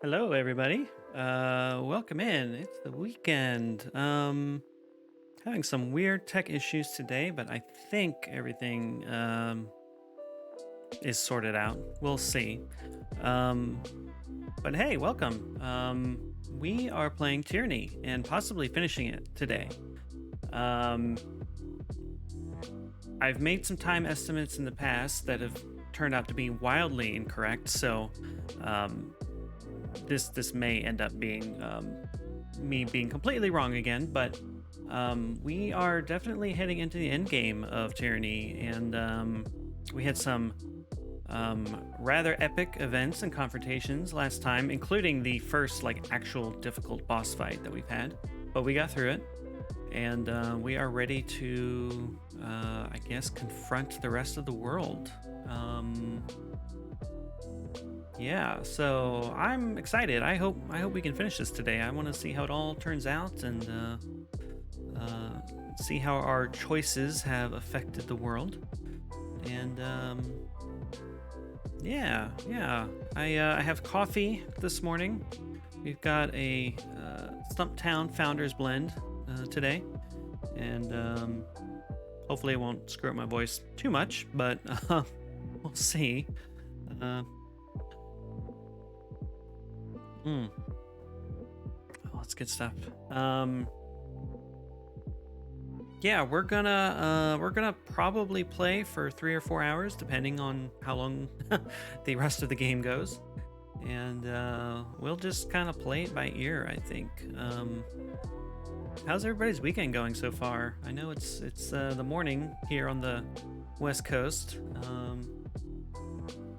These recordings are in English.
Hello, everybody. Welcome in. It's the weekend. Having some weird tech issues today, but I think everything is sorted out. We'll see. Um, But hey, welcome. We are playing Tyranny and possibly finishing it today. Um, I've made some time estimates in the past that have turned out to be wildly incorrect, so um, this may end up being me being completely wrong again. But we are definitely heading into the end game of Tyranny, and we had some rather epic events and confrontations last time, including the first actual difficult boss fight that we've had. But we got through it, and we are ready to, I guess, confront the rest of the world. Yeah, so I'm excited. I hope we can finish this today. I want to see how it all turns out and see how our choices have affected the world. And yeah. I have coffee this morning. We've got a Stumptown Founders Blend today, and hopefully it won't screw up my voice too much, but we'll see. Oh, that's good stuff. Yeah, we're gonna probably play for 3 or 4 hours, depending on how long the rest of the game goes, and we'll just kind of play it by ear, I think. How's everybody's weekend going so far? I know it's the morning here on the West Coast.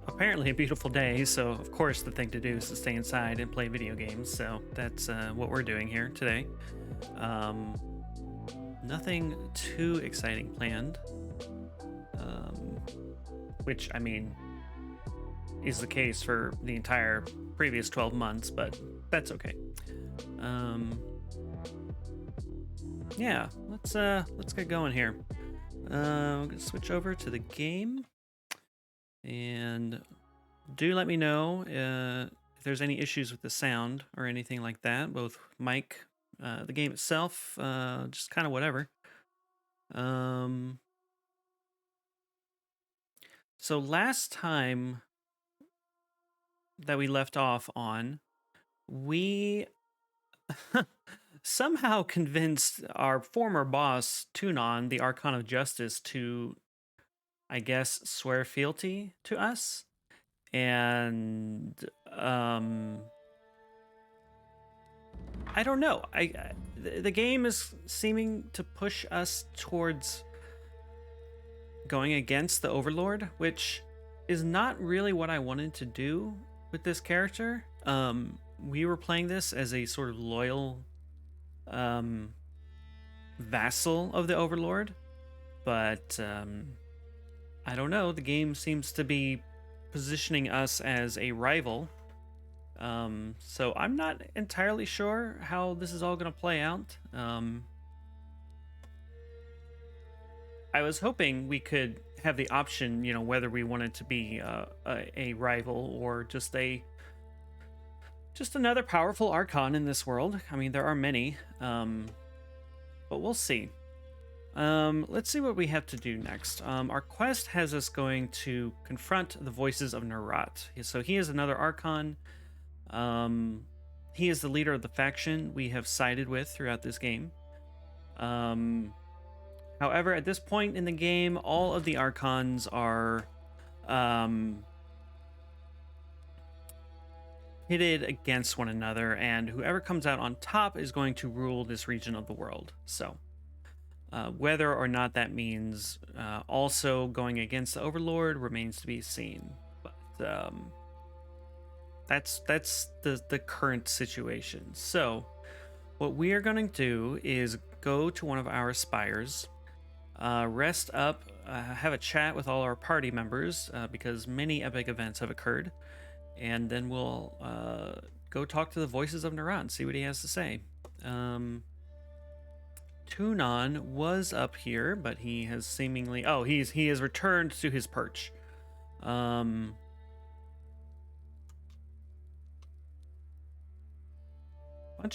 Apparently a beautiful day, so of course the thing to do is to stay inside and play video games. So that's what we're doing here today. Nothing too exciting planned, which, I mean, is the case for the entire previous 12 months, but that's okay. Yeah, let's get going here. I'm gonna switch over to the game, and do let me know if there's any issues with the sound or anything like that, both mic, the game itself, just kind of whatever. So last time that we left off on, we somehow convinced our former boss, Tunon, the Archon of Justice, to, I guess, swear fealty to us. And I don't know. The game is seeming to push us towards going against the Overlord, which is not really what I wanted to do with this character. We were playing this as a sort of loyal vassal of the Overlord, but I don't know. The game seems to be positioning us as a rival. So I'm not entirely sure how this is all going to play out. I was hoping we could have the option, whether we wanted to be a rival or just another powerful Archon in this world. I mean, there are many, but we'll see. Let's see what we have to do next. Our quest has us going to confront the voices of Nerat. So he is another Archon. He is the leader of the faction we have sided with throughout this game. However, at this point in the game, all of the Archons are pitted against one another, and whoever comes out on top is going to rule this region of the world. So whether or not that means also going against the Overlord remains to be seen. But that's the current situation. So what we are going to do is go to one of our spires, rest up, have a chat with all our party members, because many epic events have occurred, and then we'll go talk to the voices of Nerat, see what he has to say. Tunon was up here, but he has seemingly... he has returned to his perch. Bunch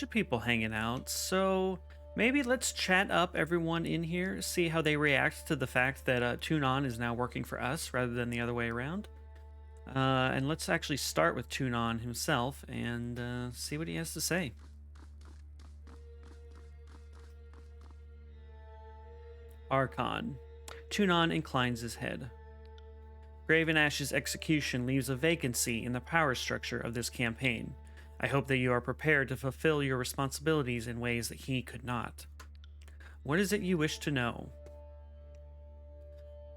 of people hanging out, so maybe let's chat up everyone in here, see how they react to the fact that Tunon is now working for us rather than the other way around. And let's actually start with Tunon himself and see what he has to say. Archon. Tunon inclines his head. Graven Ash's execution leaves a vacancy in the power structure of this campaign. I hope that you are prepared to fulfill your responsibilities in ways that he could not. What is it you wish to know?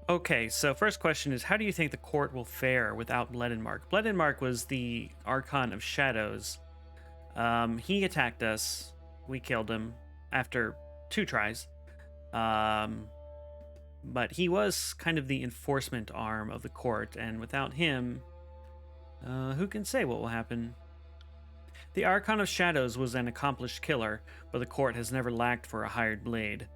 Okay, so first question is, how do you think the court will fare without Bledenmark? Bledenmark was the Archon of Shadows. He attacked us. We killed him after 2 tries. But he was kind of the enforcement arm of the court, and without him, who can say what will happen? The Archon of Shadows was an accomplished killer, but the court has never lacked for a hired blade.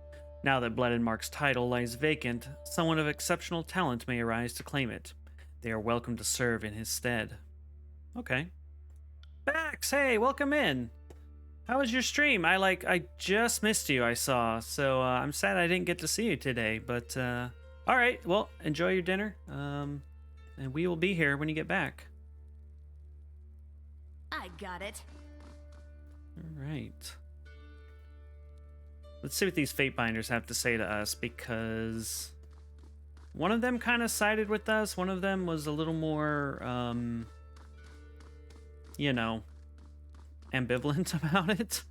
Now that Bledenmark's title lies vacant, someone of exceptional talent may arise to claim it. They are welcome to serve in his stead. Okay. Bax, hey, welcome in. How was your stream? I just missed you, I saw. So I'm sad I didn't get to see you today, but all right, well, enjoy your dinner. And we will be here when you get back. I got it. All right. Let's see what these Fatebinders have to say to us, because one of them kind of sided with us. One of them was a little more, ambivalent about it.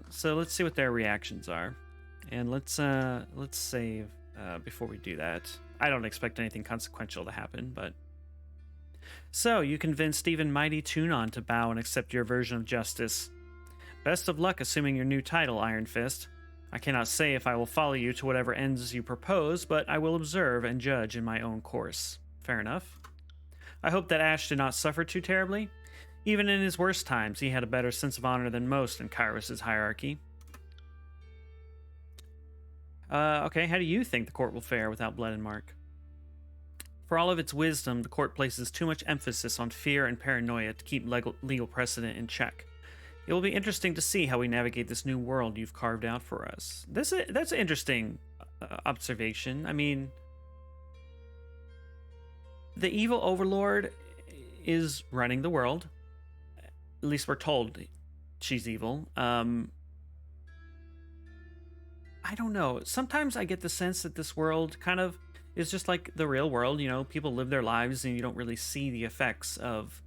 So let's see what their reactions are, and let's save before we do that. I don't expect anything consequential to happen, but so you convinced even mighty Tunon to bow and accept your version of justice. Best of luck assuming your new title, Iron Fist. I cannot say if I will follow you to whatever ends you propose, but I will observe and judge in my own course. Fair enough. I hope that Ash did not suffer too terribly. Even in his worst times, he had a better sense of honor than most in Kairos' hierarchy. Okay, how do you think the court will fare without Bledenmark? For all of its wisdom, the court places too much emphasis on fear and paranoia to keep legal precedent in check. It will be interesting to see how we navigate this new world you've carved out for us. That's an interesting observation. I mean, the evil overlord is running the world. At least we're told she's evil. I don't know. Sometimes I get the sense that this world kind of is just like the real world. People live their lives and you don't really see the effects of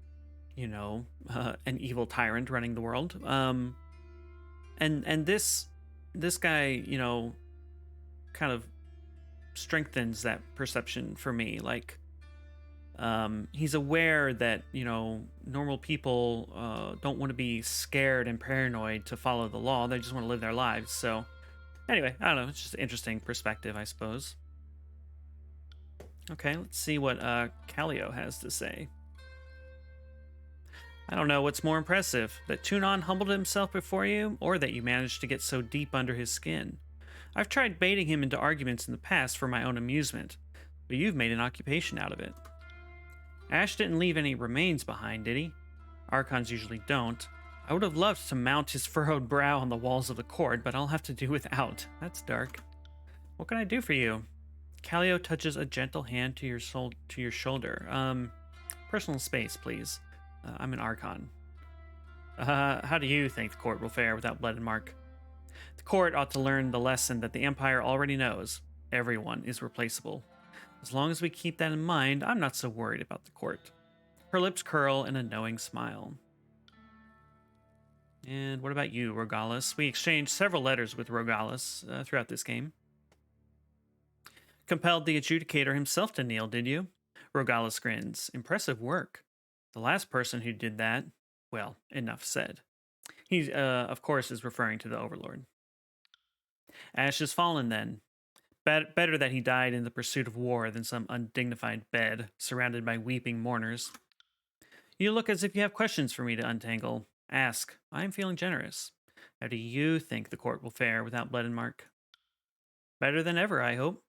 an evil tyrant running the world. And this guy, kind of strengthens that perception for me. Like, he's aware that, normal people don't want to be scared and paranoid to follow the law. They just want to live their lives. So anyway, I don't know. It's just an interesting perspective, I suppose. Okay, let's see what Callio has to say. I don't know what's more impressive, that Tunon humbled himself before you, or that you managed to get so deep under his skin. I've tried baiting him into arguments in the past for my own amusement, but you've made an occupation out of it. Ash didn't leave any remains behind, did he? Archons usually don't. I would have loved to mount his furrowed brow on the walls of the court, but I'll have to do without. That's dark. What can I do for you? Callio touches a gentle hand to your shoulder. Personal space, please. I'm an Archon. How do you think the court will fare without Bledenmark? The court ought to learn the lesson that the Empire already knows. Everyone is replaceable. As long as we keep that in mind, I'm not so worried about the court. Her lips curl in a knowing smile. And what about you, Rogalis? We exchanged several letters with Rogalis throughout this game. Compelled the adjudicator himself to kneel, did you? Rogalis grins. Impressive work. The last person who did that, well, enough said. He, of course, is referring to the Overlord. Ash has fallen, then. Better that he died in the pursuit of war than some undignified bed, surrounded by weeping mourners. You look as if you have questions for me to untangle. Ask. I am feeling generous. How do you think the court will fare without Bledenmark? Better than ever, I hope.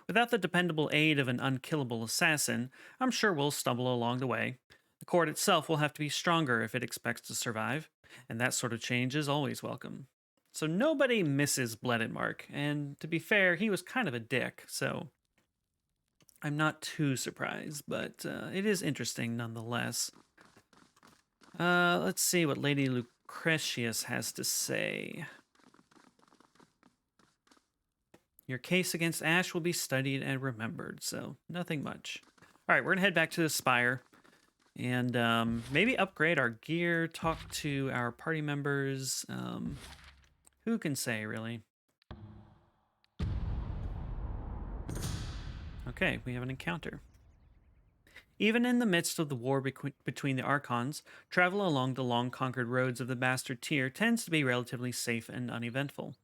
Without the dependable aid of an unkillable assassin, I'm sure we'll stumble along the way. The court itself will have to be stronger if it expects to survive, and that sort of change is always welcome. So nobody misses Bledenmark, and to be fair, he was kind of a dick, so I'm not too surprised, but it is interesting nonetheless. Let's see what Lady Lucretius has to say. Your case against Ash will be studied and remembered, so nothing much. All right, we're gonna head back to the Spire and maybe upgrade our gear, talk to our party members. Who can say, really? Okay, we have an encounter. Even in the midst of the war between the Archons, travel along the long conquered roads of the Bastard Tier tends to be relatively safe and uneventful.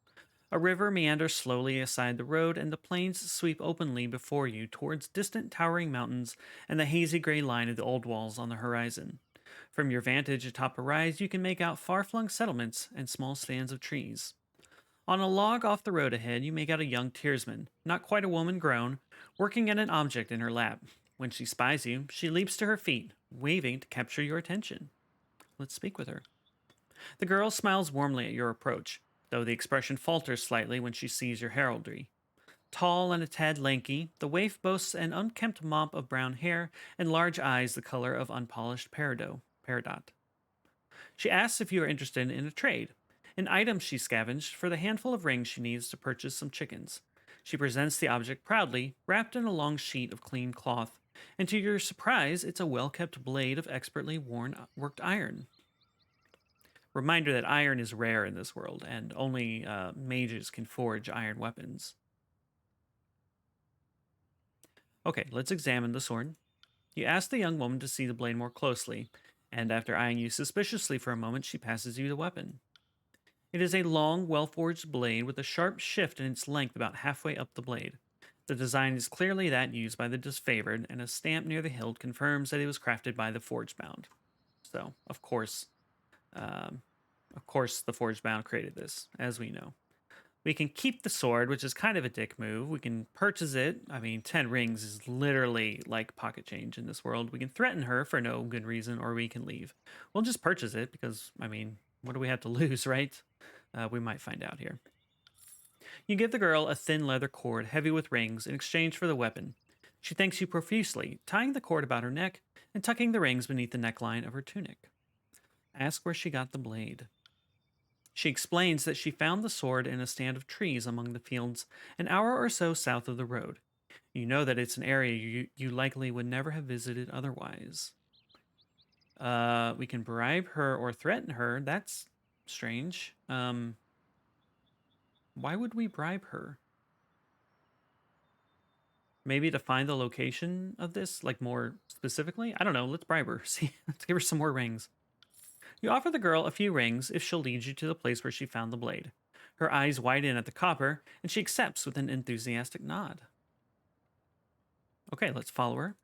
A river meanders slowly aside the road, and the plains sweep openly before you towards distant towering mountains and the hazy gray line of the old walls on the horizon. From your vantage atop a rise, you can make out far flung settlements and small stands of trees. On a log off the road ahead, you make out a young tearsman, not quite a woman grown, working at an object in her lap. When she spies you, she leaps to her feet, waving to capture your attention. Let's speak with her. The girl smiles warmly at your approach, though the expression falters slightly when she sees your heraldry. Tall and a tad lanky, the waif boasts an unkempt mop of brown hair and large eyes the color of unpolished peridot. She asks if you are interested in a trade, an item she scavenged for the handful of rings she needs to purchase some chickens. She presents the object proudly, wrapped in a long sheet of clean cloth, and to your surprise, it's a well kept blade of expertly worked iron. Reminder that iron is rare in this world, and only mages can forge iron weapons. Okay, let's examine the sword. You ask the young woman to see the blade more closely, and after eyeing you suspiciously for a moment, she passes you the weapon. It is a long, well forged blade with a sharp shift in its length about halfway up the blade. The design is clearly that used by the disfavored, and a stamp near the hilt confirms that it was crafted by the forge bound. So, um, of course, the forge bound created this, as we know. We can keep the sword, which is kind of a dick move. We can purchase it. I mean, 10 rings is literally like pocket change in this world. We can threaten her for no good reason, or we can leave. We'll just purchase it because, I mean, what do we have to lose, right? We might find out here. You give the girl a thin leather cord heavy with rings in exchange for the weapon. She thanks you profusely, tying the cord about her neck and tucking the rings beneath the neckline of her tunic. Ask where she got the blade. She explains that she found the sword in a stand of trees among the fields an hour or so south of the road. You know that it's an area you likely would never have visited otherwise. We can bribe her or threaten her. That's strange. Why would we bribe her? Maybe to find the location of this, like more specifically? I don't know. Let's bribe her. See, let's give her some more rings. You offer the girl a few rings if she'll lead you to the place where she found the blade. Her eyes widen at the copper, and she accepts with an enthusiastic nod. Okay, let's follow her.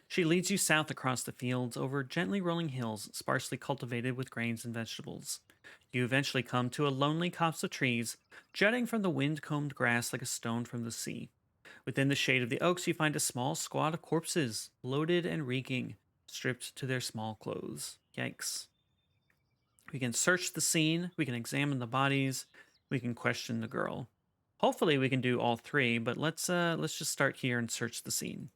She leads you south across the fields over gently rolling hills sparsely cultivated with grains and vegetables. You eventually come to a lonely copse of trees, jutting from the wind-combed grass like a stone from the sea. Within the shade of the oaks, you find a small squad of corpses, bloated and reeking, stripped to their small clothes. Yikes. We can search the scene, we can examine the bodies, we can question the girl. Hopefully we can do all three, but let's just start here and search the scene.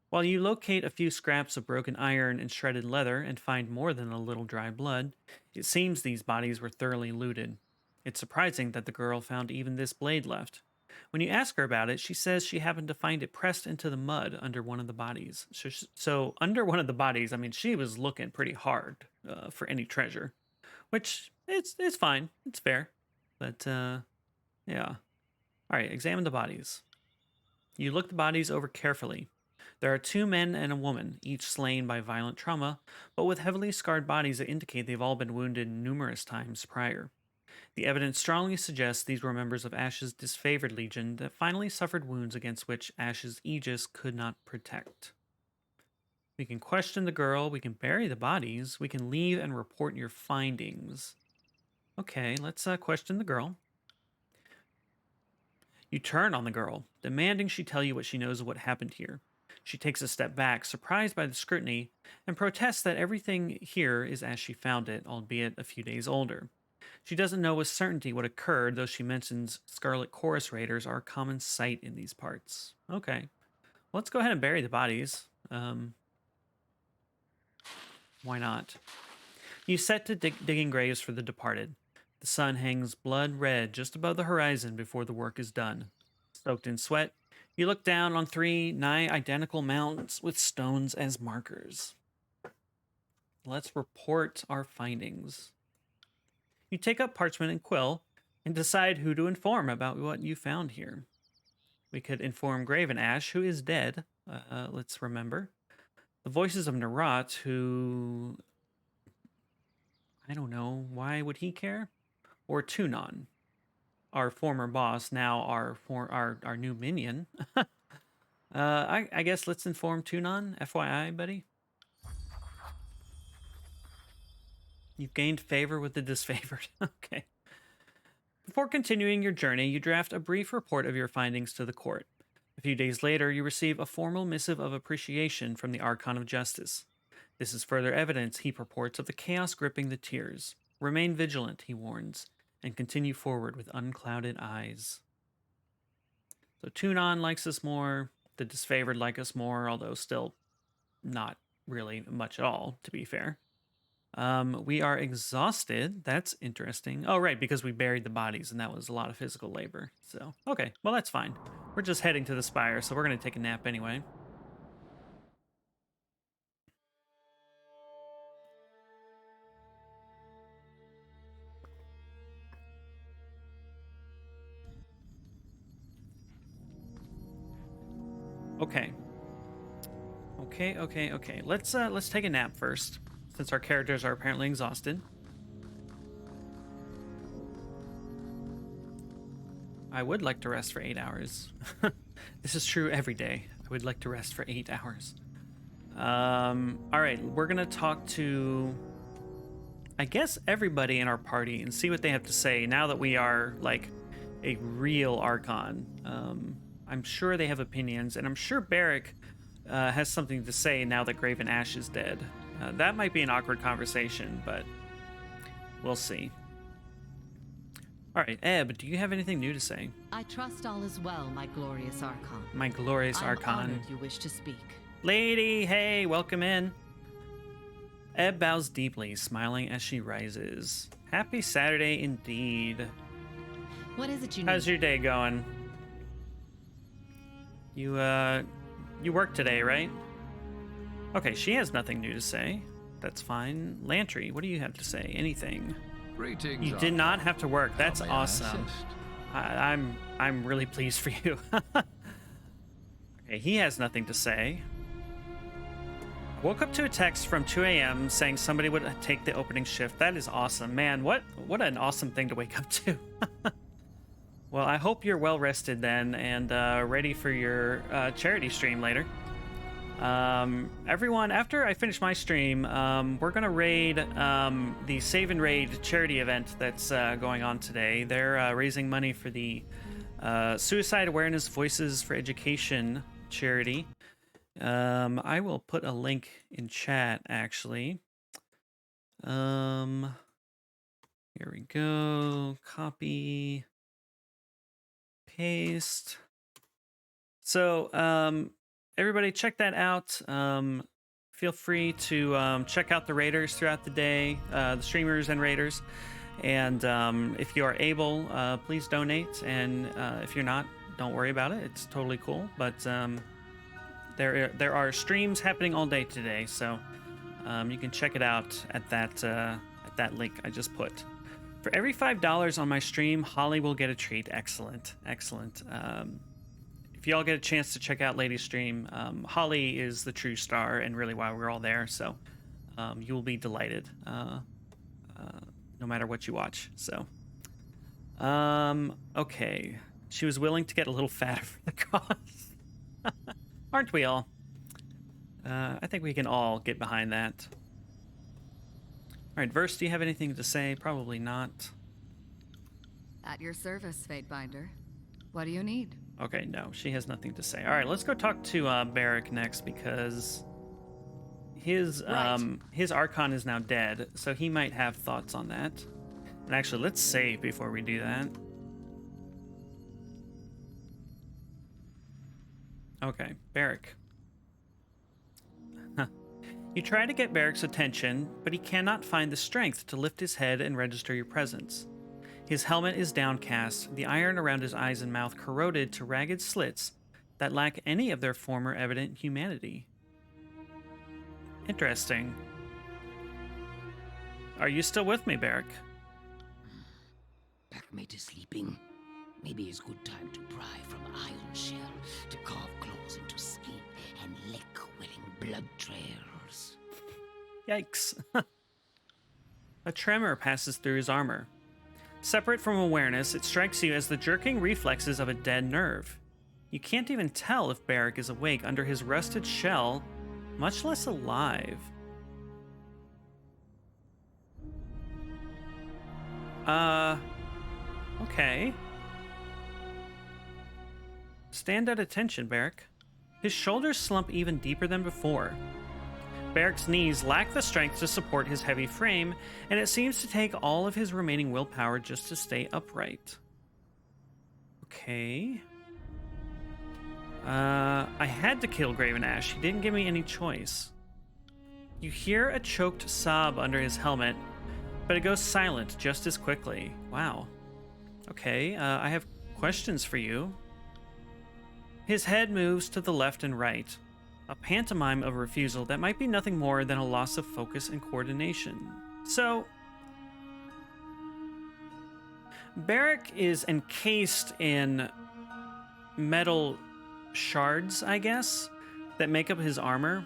While you locate a few scraps of broken iron and shredded leather and find more than a little dry blood, it seems these bodies were thoroughly looted. It's surprising that the girl found even this blade left. When you ask her about it, she says she happened to find it pressed into the mud under one of the bodies. So under one of the bodies, I mean, she was looking pretty hard for any treasure, which it's fine, it's fair, but yeah. All right, examine the bodies. You look the bodies over carefully. There are two men and a woman, each slain by violent trauma, but with heavily scarred bodies that indicate they've all been wounded numerous times prior. The evidence strongly suggests these were members of Ash's disfavored legion that finally suffered wounds against which Ash's aegis could not protect. We can question the girl, we can bury the bodies, we can leave and report your findings. Okay, let's question the girl. You turn on the girl, demanding she tell you what she knows of what happened here. She takes a step back, surprised by the scrutiny, and protests that everything here is as she found it, albeit a few days older. She doesn't know with certainty what occurred, though she mentions Scarlet Chorus Raiders are a common sight in these parts. Okay. Let's go ahead and bury the bodies. Why not? You set to digging graves for the departed. The sun hangs blood red just above the horizon before the work is done. Soaked in sweat, you look down on 3 nigh identical mounds with stones as markers. Let's report our findings. You take up parchment and quill and decide who to inform about what you found here. We could inform Graven Ash, who is dead. Let's remember. The voices of Narat, who... I don't know. Why would he care? Or Tunon, our former boss, now our new minion. I guess let's inform Tunon. FYI, buddy. You've gained favor with the disfavored. Okay. Before continuing your journey, you draft a brief report of your findings to the court. A few days later, you receive a formal missive of appreciation from the Archon of Justice. This is further evidence, he purports, of the chaos gripping the tiers. Remain vigilant, he warns, and continue forward with unclouded eyes. So Tunon likes us more, the disfavored like us more, although still not really much at all, to be fair. We are exhausted. That's interesting. Oh, right, because we buried the bodies, and that was a lot of physical labor. So, okay, well, that's fine. We're just heading to the spire, so we're going to take a nap anyway. Okay. Okay. Let's take a nap first, since our characters are apparently exhausted. I would like to rest for 8 hours. This is true every day. I would like to rest for 8 hours. All right, we're gonna talk to, I guess, everybody in our party and see what they have to say now that we are like a real Archon. I'm sure they have opinions, and I'm sure Barrick has something to say now that Graven Ash is dead. That might be an awkward conversation, but we'll see. All right, Ebb, do you have anything new to say? I trust all is well, my glorious Archon. My glorious I'm Archon. honored you wish to speak. Lady, hey, welcome in. Ebb bows deeply, smiling as she rises. Happy Saturday indeed. What is it you need? How's your day going? You work today, right? Okay, she has nothing new to say. That's fine. Lantry, what do you have to say? Anything? Greetings. You did not have to work. That's How may I awesome. assist? I'm really pleased for you. Okay, he has nothing to say. Woke up to a text from 2 a.m. saying somebody would take the opening shift. That is awesome, man. What an awesome thing to wake up to. Well, I hope you're well rested then and ready for your charity stream later. Everyone, after I finish my stream, we're gonna raid the Save and Raid charity event that's going on today. They're raising money for the Suicide Awareness Voices for Education charity. I will put a link in chat, actually. Here we go. Copy. Paste. So, everybody check that out. Feel free to check out the raiders throughout the day, the streamers and raiders. And if you are able, please donate. And if you're not, don't worry about it. It's totally cool. But there are streams happening all day today, so you can check it out at that link I just put. For every $5 on my stream, Holly will get a treat. Excellent. If y'all get a chance to check out Lady's stream, Holly is the true star and really why we're all there. So you will be delighted no matter what you watch. So, okay. She was willing to get a little fatter for the cause. Aren't we all? I think we can all get behind that. All right, Verse, do you have anything to say? Probably not. At your service, Fatebinder. What do you need? Okay, no, she has nothing to say. All right, let's go talk to Barrick next because his Archon is now dead, so he might have thoughts on that. And actually, let's save before we do that. Okay, Barrick. Huh. You try to get Barrick's attention, but he cannot find the strength to lift his head and register your presence. His helmet is downcast, the iron around his eyes and mouth corroded to ragged slits that lack any of their former evident humanity. Interesting. Are you still with me, Barrick? Packmate is sleeping. Maybe it's good time to pry from iron shell, to carve claws into skin, and lick willing blood trails. Yikes. A tremor passes through his armor. Separate from awareness, it strikes you as the jerking reflexes of a dead nerve. You can't even tell if Barrick is awake under his rusted shell, much less alive. Okay. Stand at attention, Barrick. His shoulders slump even deeper than before. Barrick's knees lack the strength to support his heavy frame, and it seems to take all of his remaining willpower just to stay upright. Okay. I had to kill Graven Ash. He didn't give me any choice. You hear a choked sob under his helmet, but it goes silent just as quickly. Wow. Okay, I have questions for you. His head moves to the left and right, a pantomime of refusal that might be nothing more than a loss of focus and coordination. So, Barrick is encased in metal shards, I guess, that make up his armor.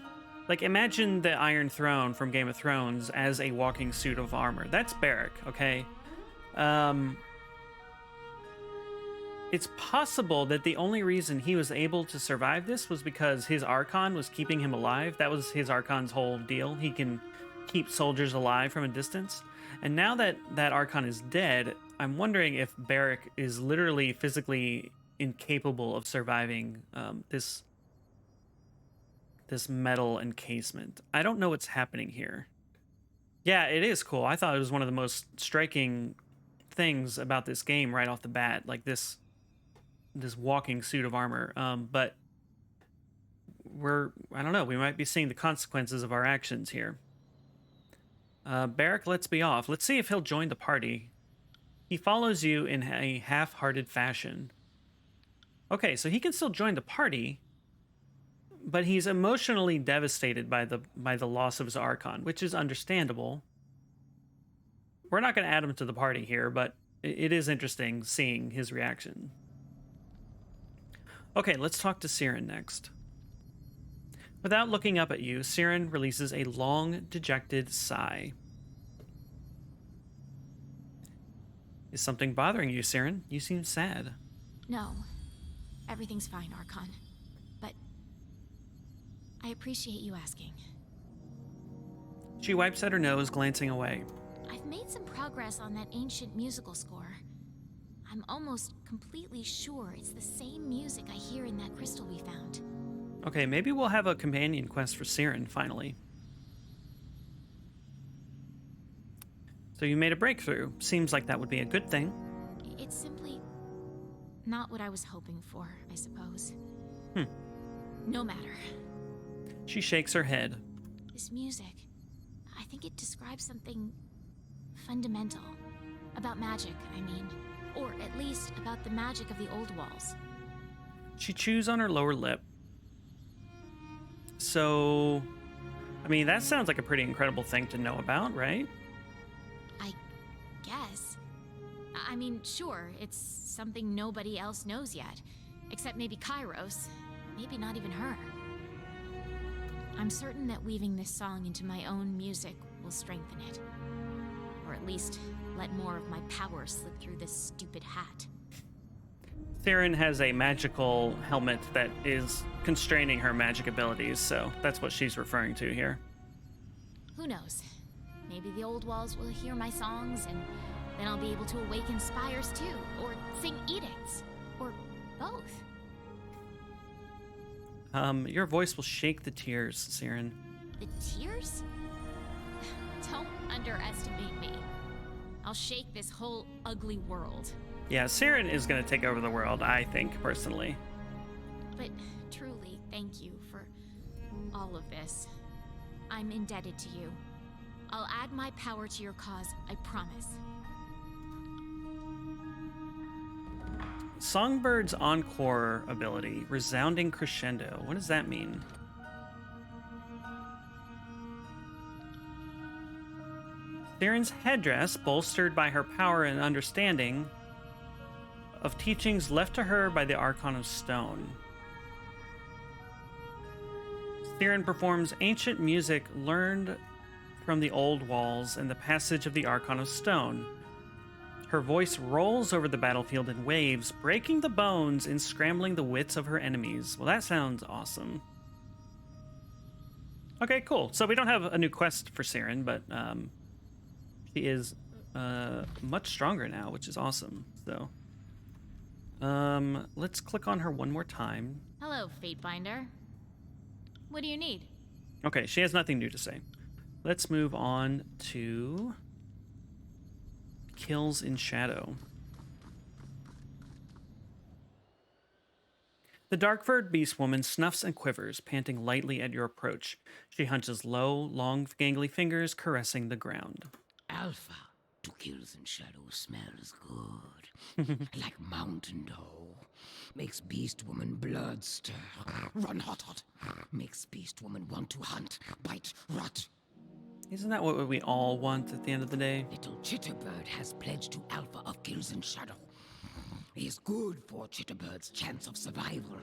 Like, imagine the Iron Throne from Game of Thrones as a walking suit of armor. That's Barrick, okay? It's possible that the only reason he was able to survive this was because his Archon was keeping him alive. That was his Archon's whole deal. He can keep soldiers alive from a distance. And now that that Archon is dead, I'm wondering if Barrick is literally physically incapable of surviving this metal encasement. I don't know what's happening here. Yeah, it is cool. I thought it was one of the most striking things about this game right off the bat, like this walking suit of armor. But I don't know, we might be seeing the consequences of our actions here. Barrick lets me off. Let's see if he'll join the party. He follows you in a half-hearted fashion. Okay, so he can still join the party, but he's emotionally devastated by the loss of his Archon, which is understandable. We're not going to add him to the party here, but it is interesting seeing his reaction. Okay, let's talk to Siren next. Without looking up at you, Siren releases a long, dejected sigh. Is something bothering you, Siren? You seem sad. No. Everything's fine, Archon. But I appreciate you asking. She wipes at her nose, glancing away. I've made some progress on that ancient musical score. I'm almost completely sure it's the same music I hear in that crystal we found. Okay, maybe we'll have a companion quest for Siren, finally. So you made a breakthrough. Seems like that would be a good thing. It's simply not what I was hoping for, I suppose. No matter. She shakes her head. This music, I think it describes something fundamental. About magic, I mean. Or at least about the magic of the old walls. She chews on her lower lip. So, I mean, that sounds like a pretty incredible thing to know about, right? I guess. I mean, sure, it's something nobody else knows yet. Except maybe Kairos. Maybe not even her. I'm certain that weaving this song into my own music will strengthen it. Or at least let more of my power slip through this stupid hat. Siren has a magical helmet that is constraining her magic abilities, so that's what she's referring to here. Who knows? Maybe the old walls will hear my songs, and then I'll be able to awaken spires too, or sing edicts, or both. Your voice will shake the tears, Siren. The tears? Don't underestimate me. I'll shake this whole ugly world. Yeah, Siren is going to take over the world, I think, personally. But truly, thank you for all of this. I'm indebted to you. I'll add my power to your cause, I promise. Songbird's Encore ability, Resounding Crescendo. What does that mean? Siren's headdress, bolstered by her power and understanding of teachings left to her by the Archon of Stone. Siren performs ancient music learned from the old walls and the passage of the Archon of Stone. Her voice rolls over the battlefield in waves, breaking the bones and scrambling the wits of her enemies. Well, that sounds awesome. Okay, cool. So we don't have a new quest for Siren, but she is much stronger now, which is awesome. So let's click on her one more time. Hello, Fatebinder. What do you need? Okay, she has nothing new to say. Let's move on to Kills in Shadow. The dark-furred beast woman snuffs and quivers, panting lightly at your approach. She hunches low, long, gangly fingers caressing the ground. Alpha to Kills in Shadow smells good. Like mountain dew. Makes beast woman blood stir. Run hot. Makes beast woman want to hunt, bite, rot. Isn't that what we all want at the end of the day? Little Chitterbird has pledged to Alpha of Kills in Shadow. He is good for Chitterbird's chance of survival,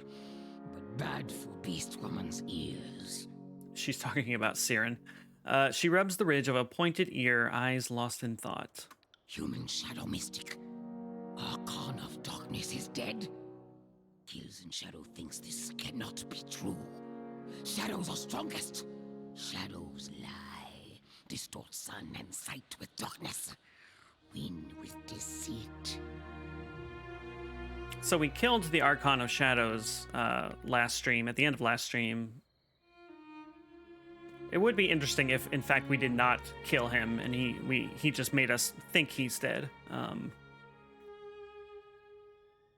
but bad for beast woman's ears. She's talking about Siren. She rubs the ridge of a pointed ear, eyes lost in thought. Human shadow mystic. Archon of darkness is dead. Kills in Shadow thinks this cannot be true. Shadows are strongest. Shadows lie. Distort sun and sight with darkness. Win with deceit. So we killed the Archon of Shadows last stream, at the end of last stream. It would be interesting if, in fact, we did not kill him and he just made us think he's dead.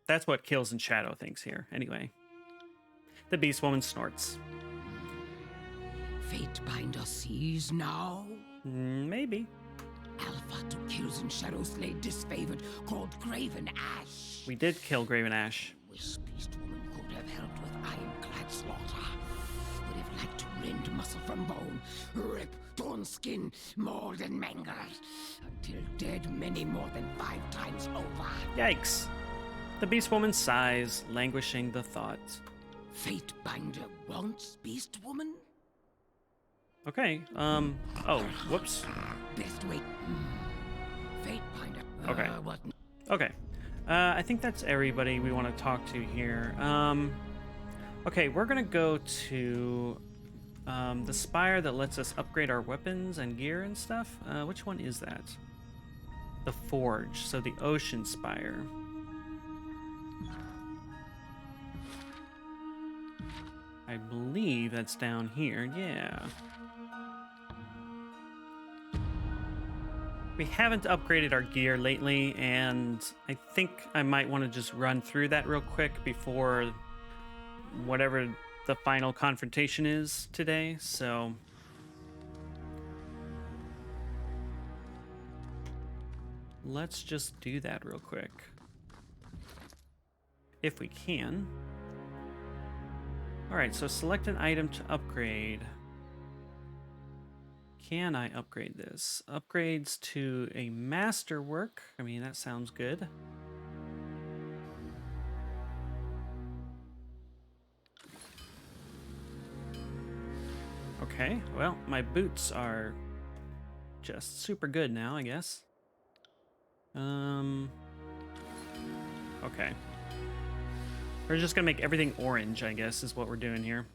That's what Kills in Shadow thinks here, anyway. The Beast Woman snorts. Fatebinder sees now. Maybe. Alpha to Kills in Shadow slayed disfavored called Graven Ash. We did kill Graven Ash. Wish Beast Woman could have helped with ironclad slaughter. Would have liked to rend muscle from bone, rip torn skin, mauled and mangled, until dead many more than 5 times over. Yikes. The Beast Woman sighs, languishing the thought. Fatebinder wants Beast Woman? Okay, oh, whoops. Best wait. Fatebinder. Okay. What? Okay. I think that's everybody we want to talk to here. Okay, we're gonna go to the spire that lets us upgrade our weapons and gear and stuff. Which one is that? The Forge, so the Ocean Spire. I believe that's down here, yeah. We haven't upgraded our gear lately, and I think I might want to just run through that real quick before whatever the final confrontation is today, so... let's just do that real quick. If we can. Alright, so select an item to upgrade. Can I upgrade this? Upgrades to a masterwork. I mean, that sounds good. Okay, well, my boots are just super good now, I guess. Okay. We're just gonna make everything orange, I guess, is what we're doing here.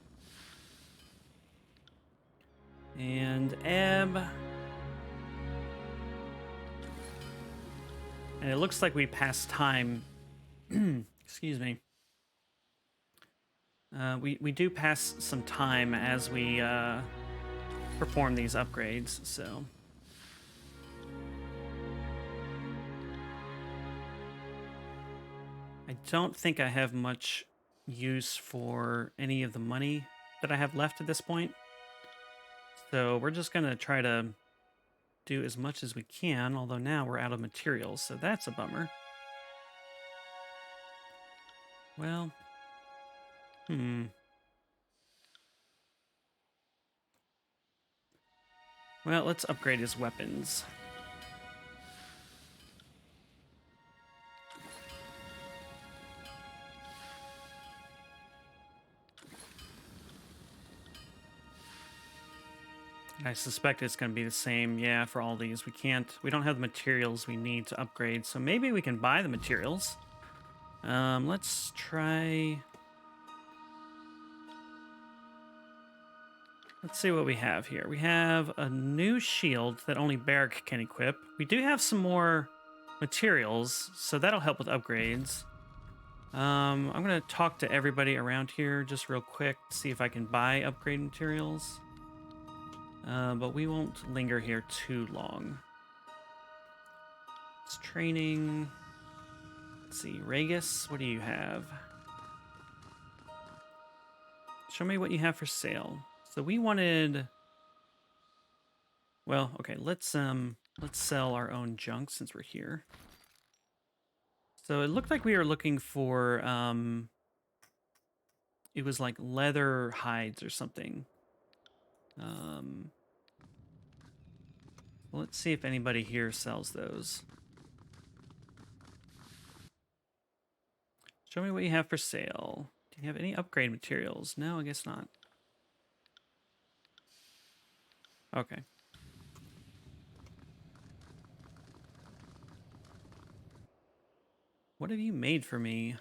And ebb. And it looks like we passed time. Excuse me. We do pass some time as we perform these upgrades, so. I don't think I have much use for any of the money that I have left at this point. So we're just going to try to do as much as we can, although now we're out of materials, so that's a bummer. Well, well, let's upgrade his weapons. I suspect it's going to be the same, yeah, for all these. We don't have the materials we need to upgrade, so maybe we can buy the materials. Let's try... Let's see what we have here. We have a new shield that only Barrack can equip. We do have some more materials, so that'll help with upgrades. I'm going to talk to everybody around here just real quick, see if I can buy upgrade materials. But we won't linger here too long. It's training. Let's see, Regis, what do you have? Show me what you have for sale. So we wanted... Well, okay, let's sell our own junk since we're here. So it looked like we were looking for it was like leather hides or something. Let's see if anybody here sells those. Show me what you have for sale. Do you have any upgrade materials? No, I guess not. Okay. What have you made for me?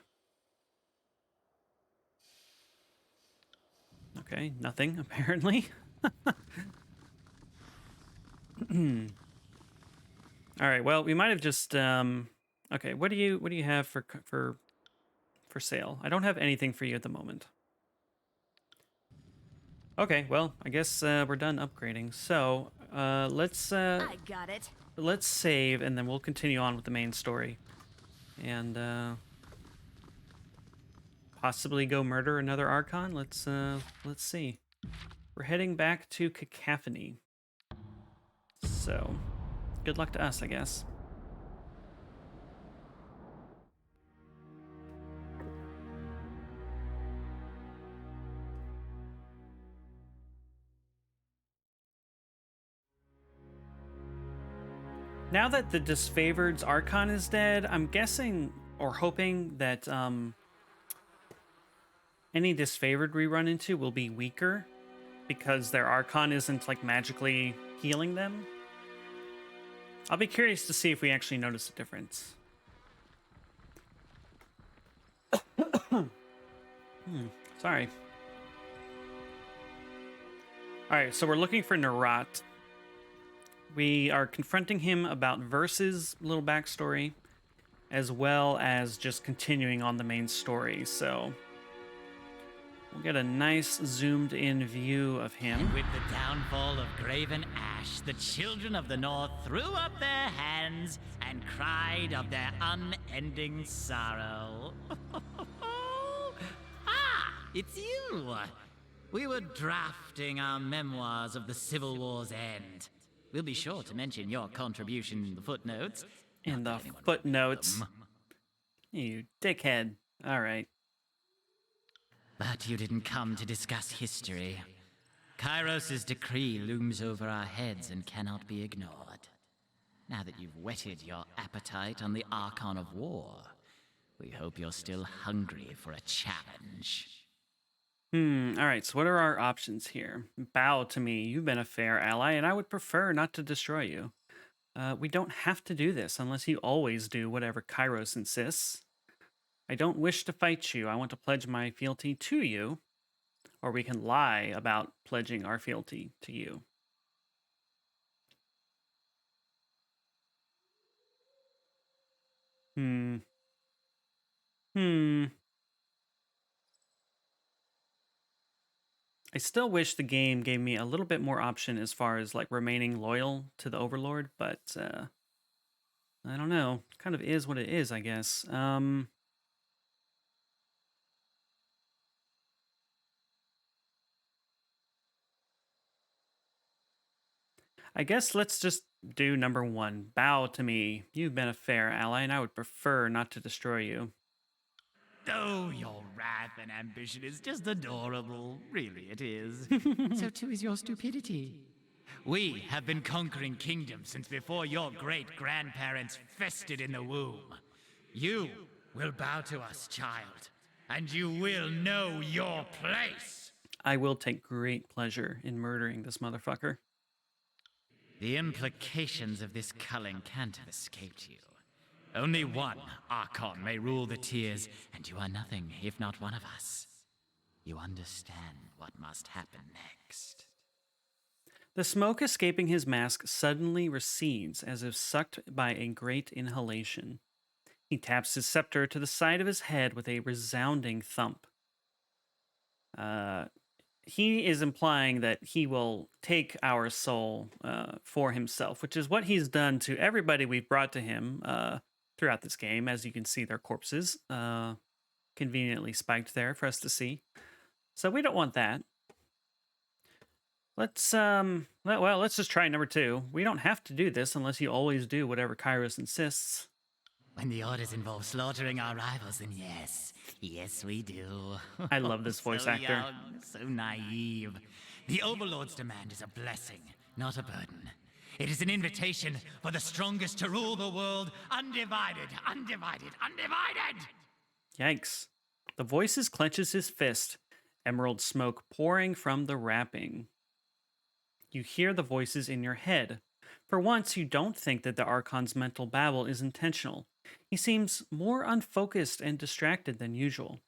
Okay, nothing, apparently. All right, well, we might have just okay, what do you have for sale? I don't have anything for you at the moment. Okay, well, I guess we're done upgrading. So, let's I got it. let's save and then we'll continue on with the main story. And possibly go murder another Archon. Let's see. We're heading back to Cacophony. So, good luck to us, I guess. Now that the Disfavored's Archon is dead, I'm guessing or hoping that any Disfavored we run into will be weaker because their Archon isn't like magically healing them. I'll be curious to see if we actually notice a difference. Sorry. Alright, so we're looking for Narat. We are confronting him about Verse's little backstory, as well as just continuing on the main story. So we'll get a nice zoomed in view of him. And with the downfall of Graven Ash, the children of the North threw up their hands and cried of their unending sorrow. Ah, it's you! We were drafting our memoirs of the Civil War's end. We'll be sure to mention your contribution in the footnotes. In Not the that anyone would footnotes. read them. You dickhead. All right. But you didn't come to discuss history. Kairos' decree looms over our heads and cannot be ignored. Now that you've whetted your appetite on the Archon of War, we hope you're still hungry for a challenge. All right, so what are our options here? Bow to me. You've been a fair ally, and I would prefer not to destroy you. We don't have to do this unless you always do whatever Kairos insists. I don't wish to fight you. I want to pledge my fealty to you, or we can lie about pledging our fealty to you. I still wish the game gave me a little bit more option as far as like remaining loyal to the Overlord, but I don't know. It kind of is what it is, I guess. I guess let's just do number one. Bow to me. You've been a fair ally, and I would prefer not to destroy you. Oh, your wrath and ambition is just adorable. Really, it is. So too is your stupidity. We have been conquering kingdoms since before your great-grandparents fested in the womb. You will bow to us, child, and you will know your place. I will take great pleasure in murdering this motherfucker. The implications of this culling can't have escaped you. Only one Archon may rule the tiers, and you are nothing if not one of us. You understand what must happen next. The smoke escaping his mask suddenly recedes as if sucked by a great inhalation. He taps his scepter to the side of his head with a resounding thump. He is implying that he will take our soul for himself, which is what he's done to everybody we've brought to him throughout this game. As you can see, their corpses conveniently spiked there for us to see. So we don't want that. Let's let's just try number two. We don't have to do this unless you always do whatever Kairos insists. When the orders involve slaughtering our rivals, then yes, we do. I love this voice So actor. young, so naive. The Overlord's demand is a blessing, not a burden. It is an invitation for the strongest to rule the world undivided, undivided, undivided! Yikes. The voices clenches his fist, emerald smoke pouring from the wrapping. You hear the voices in your head. For once, you don't think that the Archon's mental babble is intentional. He seems more unfocused and distracted than usual.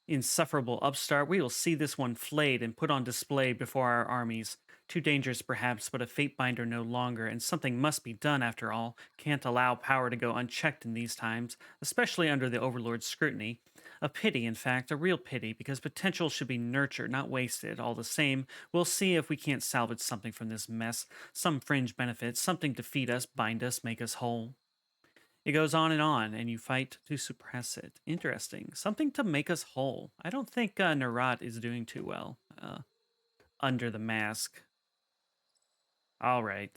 Insufferable upstart, we will see this one flayed and put on display before our armies. Too dangerous, perhaps, but a Fatebinder no longer, and something must be done after all. Can't allow power to go unchecked in these times, especially under the Overlord's scrutiny. A pity, in fact, a real pity, because potential should be nurtured, not wasted. All the same, we'll see if we can't salvage something from this mess, some fringe benefit, something to feed us, bind us, make us whole. It goes on, and you fight to suppress it. Interesting. Something to make us whole. I don't think Narat is doing too well under the mask. All right.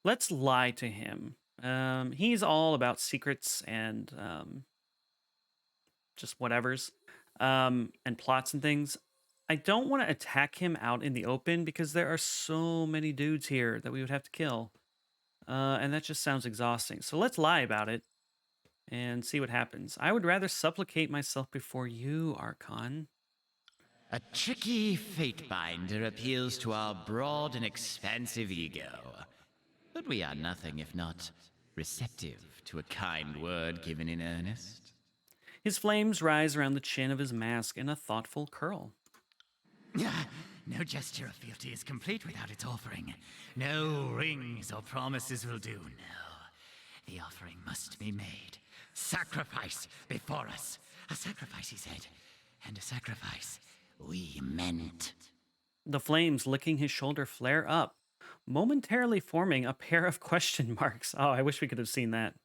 Let's lie to him. He's all about secrets and just whatevers and plots and things. I don't want to attack him out in the open because there are so many dudes here that we would have to kill. And that just sounds exhausting. So let's lie about it and see what happens. I would rather supplicate myself before you, Archon. A tricky Fatebinder appeals to our broad and expansive ego. But we are nothing if not receptive to a kind word given in earnest. His flames rise around the chin of his mask in a thoughtful curl. No gesture of fealty is complete without its offering. No rings or promises will do, no. The offering must be made. Sacrifice before us. A sacrifice, he said. And a sacrifice we meant. The flames licking his shoulder flare up, momentarily forming a pair of question marks. Oh, I wish we could have seen that.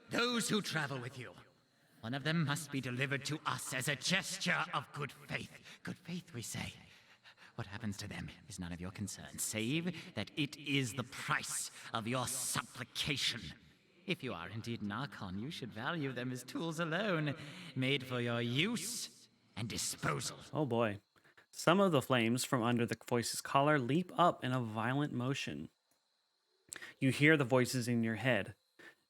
Those who travel with you, one of them must be delivered to us as a gesture of good faith. Good faith, we say. What happens to them is none of your concern, save that it is the price of your supplication. If you are indeed an Archon, you should value them as tools alone, made for your use and disposal. Oh boy. Some of the flames from under the voice's collar leap up in a violent motion. You hear the voices in your head.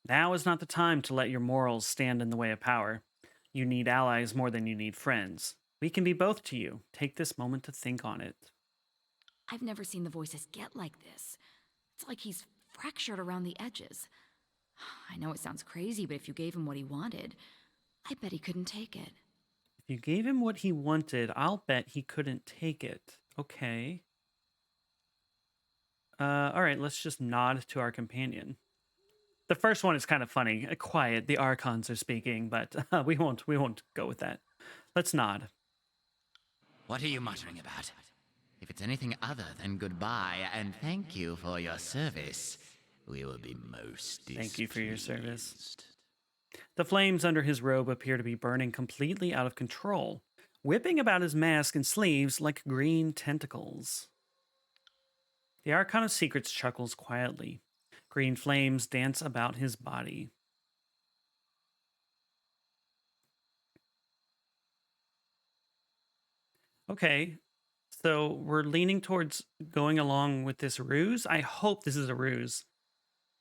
Now is not the time to let your morals stand in the way of power. You need allies more than you need friends. We can be both to you. Take this moment to think on it. I've never seen the voices get like this. It's like he's fractured around the edges. I know it sounds crazy, but if you gave him what he wanted, I bet he couldn't take it. If you gave him what he wanted, I'll bet he couldn't take it. Okay. All right, let's just nod to our companion. The first one is kind of funny. Quiet, the Archons are speaking, but we won't go with that. Let's nod. What are you muttering about? If it's anything other than goodbye and thank you for your service, we will be most displeased. Thank you for your service. The flames under his robe appear to be burning completely out of control. whipping about his mask and sleeves like green tentacles. The Archon of Secrets chuckles quietly. Green flames dance about his body. Okay, so we're leaning towards going along with this ruse. I hope this is a ruse.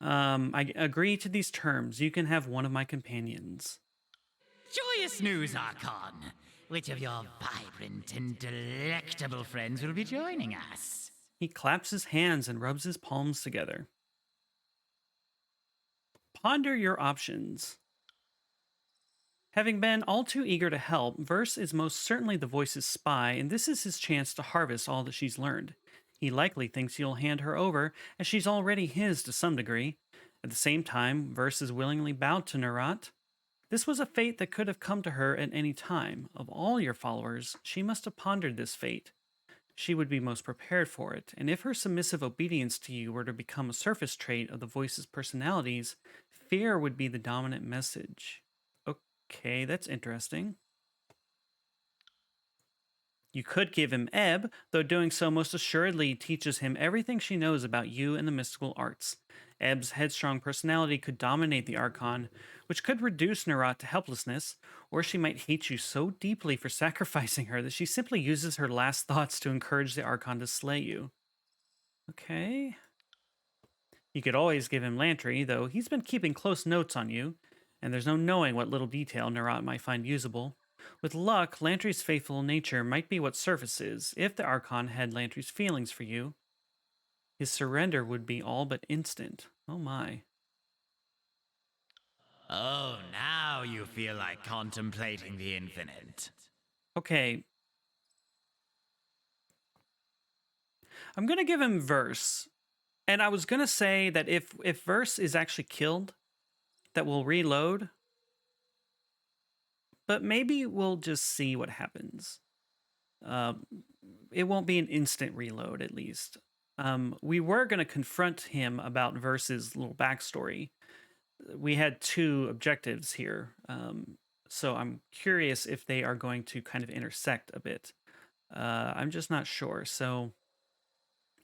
I agree to these terms. You can have one of my companions. Joyous news, Archon. Which of your vibrant and delectable friends will be joining us? He claps his hands and rubs his palms together. Ponder your options. Having been all too eager to help, Verse is most certainly the voice's spy, and this is his chance to harvest all that she's learned. He likely thinks he'll hand her over, as she's already his to some degree. At the same time, Verse is willingly bowed to Nerat. This was a fate that could have come to her at any time. Of all your followers, she must have pondered this fate. She would be most prepared for it, and if her submissive obedience to you were to become a surface trait of the voice's personalities, fear would be the dominant message. Okay, that's interesting. You could give him Ebb, though doing so most assuredly teaches him everything she knows about you and the mystical arts. Ebb's headstrong personality could dominate the Archon, which could reduce Nerat to helplessness, or she might hate you so deeply for sacrificing her that she simply uses her last thoughts to encourage the Archon to slay you. Okay. You could always give him Lantry, though he's been keeping close notes on you, and there's no knowing what little detail Nerat might find usable. With luck, Lantry's faithful nature might be what surfaces if the Archon had Lantry's feelings for you. His surrender would be all but instant. Oh my. Oh, now you feel like contemplating the infinite. Okay. I'm going to give him Verse. And I was going to say that if Verse is actually killed, that we'll reload. But maybe we'll just see what happens. It won't be an instant reload, at least. We were going to confront him about Verse's little backstory. We had two objectives here. So I'm curious if they are going to kind of intersect a bit. I'm just not sure. So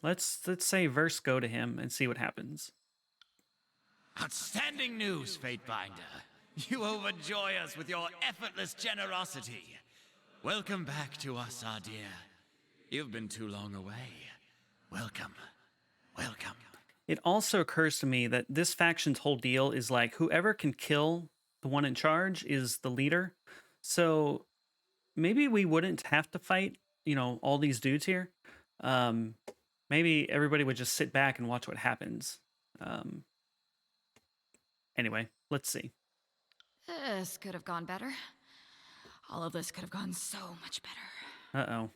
let's say Verse go to him and see what happens. Outstanding news, Fatebinder. You overjoy us with your effortless generosity. Welcome back to us, our dear. You've been too long away. Welcome. Welcome. It also occurs to me that this faction's whole deal is like whoever can kill the one in charge is the leader. So maybe we wouldn't have to fight, all these dudes here. Maybe everybody would just sit back and watch what happens. Anyway, let's see. This could have gone better. All of this could have gone so much better. Uh-oh.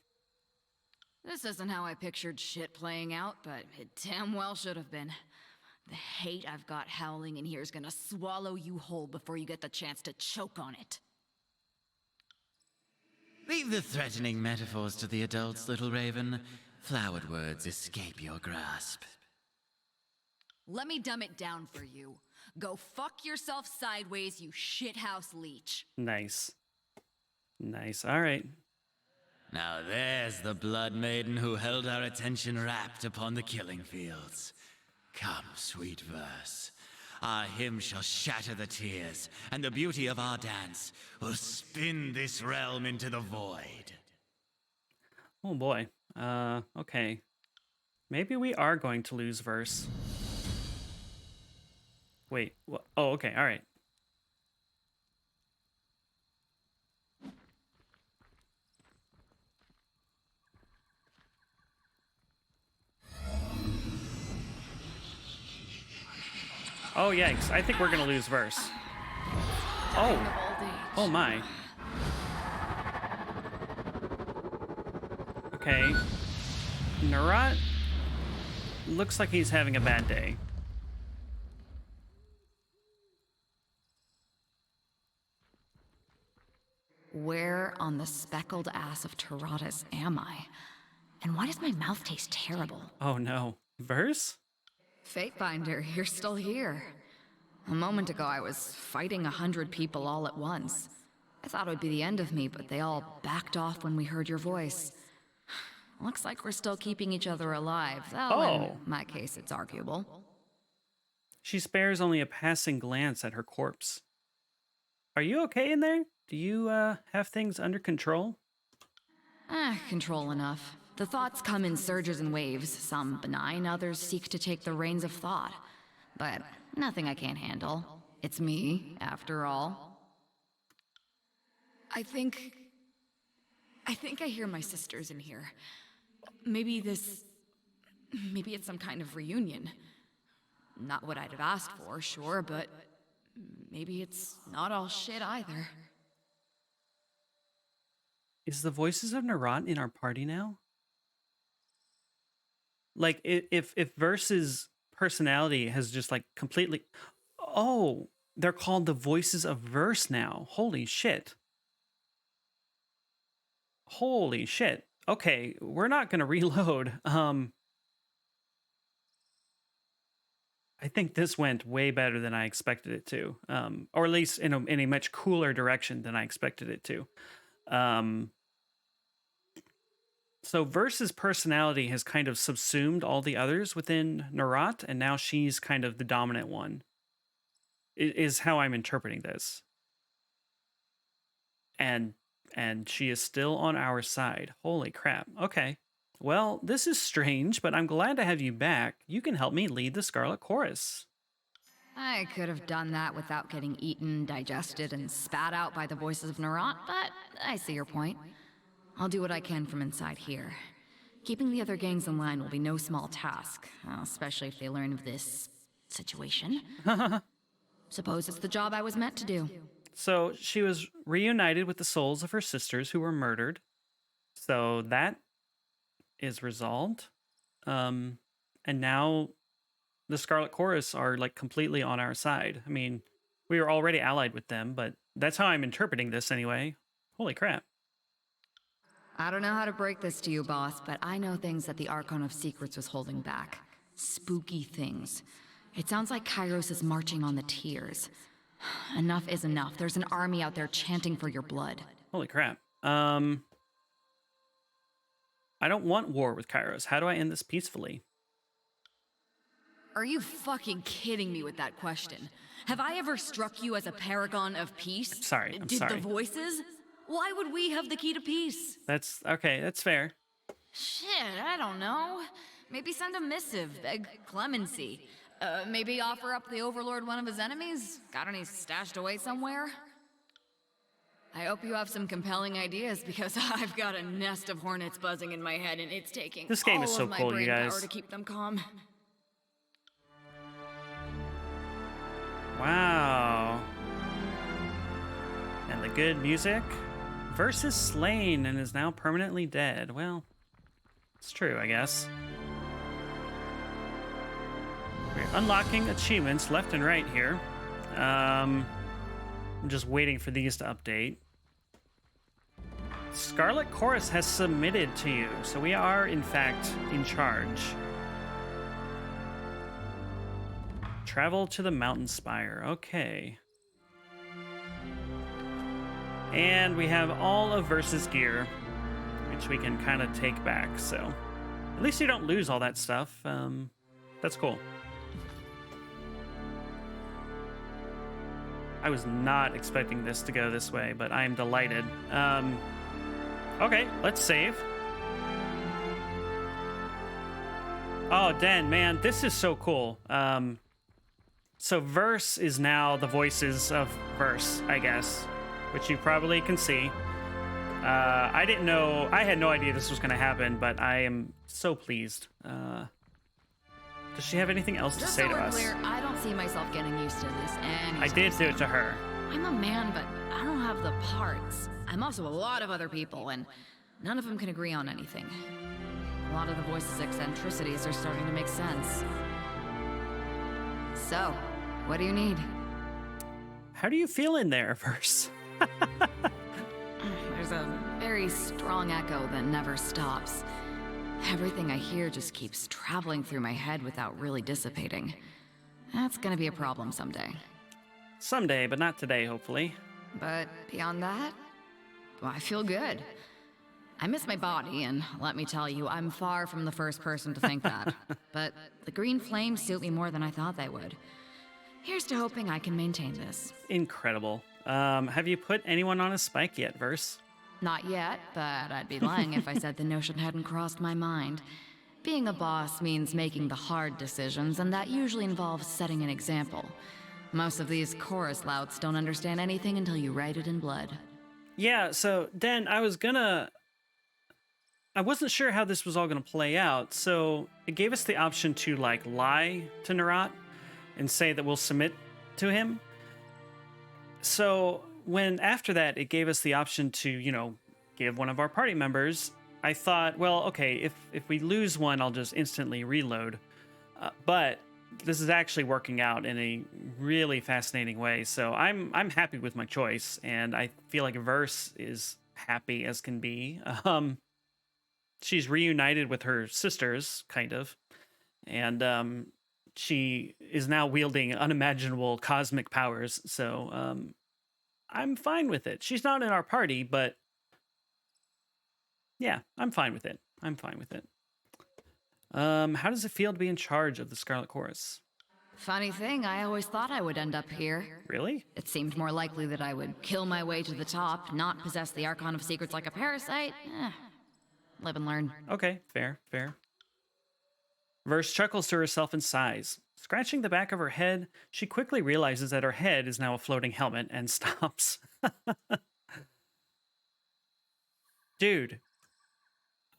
This isn't how I pictured shit playing out, but it damn well should have been. The hate I've got howling in here is gonna swallow you whole before you get the chance to choke on it. Leave the threatening metaphors to the adults, little raven. Flowered words escape your grasp. Let me dumb it down for you. Go fuck yourself sideways, you shithouse leech. Nice. Nice. All right. Now there's the blood maiden who held our attention rapt upon the killing fields. Come, sweet Verse. Our hymn shall shatter the tears, and the beauty of our dance will spin this realm into the void. Oh boy. Okay. Maybe we are going to lose Verse. Wait. Oh, okay. All right. Oh, yikes. I think we're going to lose Verse. Oh. Oh, my. Okay. Nerat looks like he's having a bad day. Where on the speckled ass of Taradas am I? And why does my mouth taste terrible? Oh, no. Verse? Fatebinder, you're still here. A moment ago I was fighting 100 people all at once. I thought it would be the end of me, but they all backed off when we heard your voice. Looks like we're still keeping each other alive, though in Oh. my case it's arguable. She spares only a passing glance at her corpse. Are you okay in there? Do you, have things under control? Control enough. The thoughts come in surges and waves, some benign, others seek to take the reins of thought. But nothing I can't handle. It's me, after all. I think I hear my sisters in here. Maybe it's some kind of reunion. Not what I'd have asked for, sure, but maybe it's not all shit either. Is the voices of Narat in our party now? Like, if Verse's personality has just, like, completely... Oh, they're called the voices of Verse now. Holy shit. Holy shit. Okay, we're not going to reload. I think this went way better than I expected it to. Or at least in a much cooler direction than I expected it to. So Verse's personality has kind of subsumed all the others within Narat, and now she's kind of the dominant one. Is how I'm interpreting this. And she is still on our side. Holy crap. Okay. Well, this is strange, but I'm glad to have you back. You can help me lead the Scarlet Chorus. I could have done that without getting eaten, digested, and spat out by the voices of Narat, but I see your point. I'll do what I can from inside here. Keeping the other gangs in line will be no small task, especially if they learn of this situation. Suppose it's the job I was meant to do. So she was reunited with the souls of her sisters who were murdered. So that is resolved. And now the Scarlet Chorus are like completely on our side. I mean, we were already allied with them, but that's how I'm interpreting this anyway. Holy crap. I don't know how to break this to you, boss, but I know things that the Archon of Secrets was holding back. Spooky things. It sounds like Kairos is marching on the tears. Enough is enough. There's an army out there chanting for your blood. Holy crap. I don't want war with Kairos. How do I end this peacefully? Are you fucking kidding me with that question? Have I ever struck you as a paragon of peace? I'm sorry. Did the voices? Why would we have the key to peace? That's okay. That's fair. Shit, I don't know. Maybe send a missive, beg clemency. Maybe offer up the Overlord one of his enemies? Got any stashed away somewhere? I hope you have some compelling ideas, because I've got a nest of hornets buzzing in my head, and it's taking This game all is so of my cool, you brain guys. power to keep them calm. Wow. And the good music. Verse is slain and is now permanently dead. Well, it's true, I guess. We're unlocking achievements left and right here. I'm just waiting for these to update. Scarlet Chorus has submitted to you, so we are, in fact, in charge. Travel to the mountain spire. Okay. And we have all of Verse's gear, which we can kind of take back, so... At least you don't lose all that stuff. That's cool. I was not expecting this to go this way, but I am delighted. Okay, let's save. Oh, Den, man, this is so cool. So Verse is now the voices of Verse, I guess, which you probably can see. I didn't know, I had no idea this was going to happen, but I am so pleased. Does she have anything else to say to us? Clear, I don't see myself getting used to this anytime I did do it soon. to her. I'm a man, but I don't have the parts. I'm also a lot of other people, and none of them can agree on anything. A lot of the voices' eccentricities are starting to make sense. So, what do you need? How do you feel in there, Verse? There's a very strong echo that never stops. Everything I hear just keeps traveling through my head without really dissipating. That's gonna be a problem someday. Someday, but not today, hopefully. But beyond that, well, I feel good. I miss my body, and let me tell you, I'm far from the first person to think that. But the green flames suit me more than I thought they would. Here's to hoping I can maintain this. Incredible. Have you put anyone on a spike yet, Verse? Not yet, but I'd be lying if I said the notion hadn't crossed my mind. Being a boss means making the hard decisions, and that usually involves setting an example. Most of these chorus louts don't understand anything until you write it in blood. Yeah, so Den, I wasn't sure how this was all gonna play out, so it gave us the option to like lie to Narat and say that we'll submit to him. So when after that it gave us the option to, give one of our party members, I thought, well, okay, if we lose one, I'll just instantly reload. But this is actually working out in a really fascinating way. So I'm happy with my choice, and I feel like Verse is happy as can be. She's reunited with her sisters, kind of, and she is now wielding unimaginable cosmic powers. So I'm fine with it. She's not in our party, but yeah, I'm fine with it. I'm fine with it. How does it feel to be in charge of the Scarlet Chorus? Funny thing, I always thought I would end up here. Really? It seemed more likely that I would kill my way to the top, not possess the Archon of Secrets like a parasite. Live and learn. Okay, fair. Verse chuckles to herself and sighs. Scratching the back of her head, she quickly realizes that her head is now a floating helmet and stops. Dude,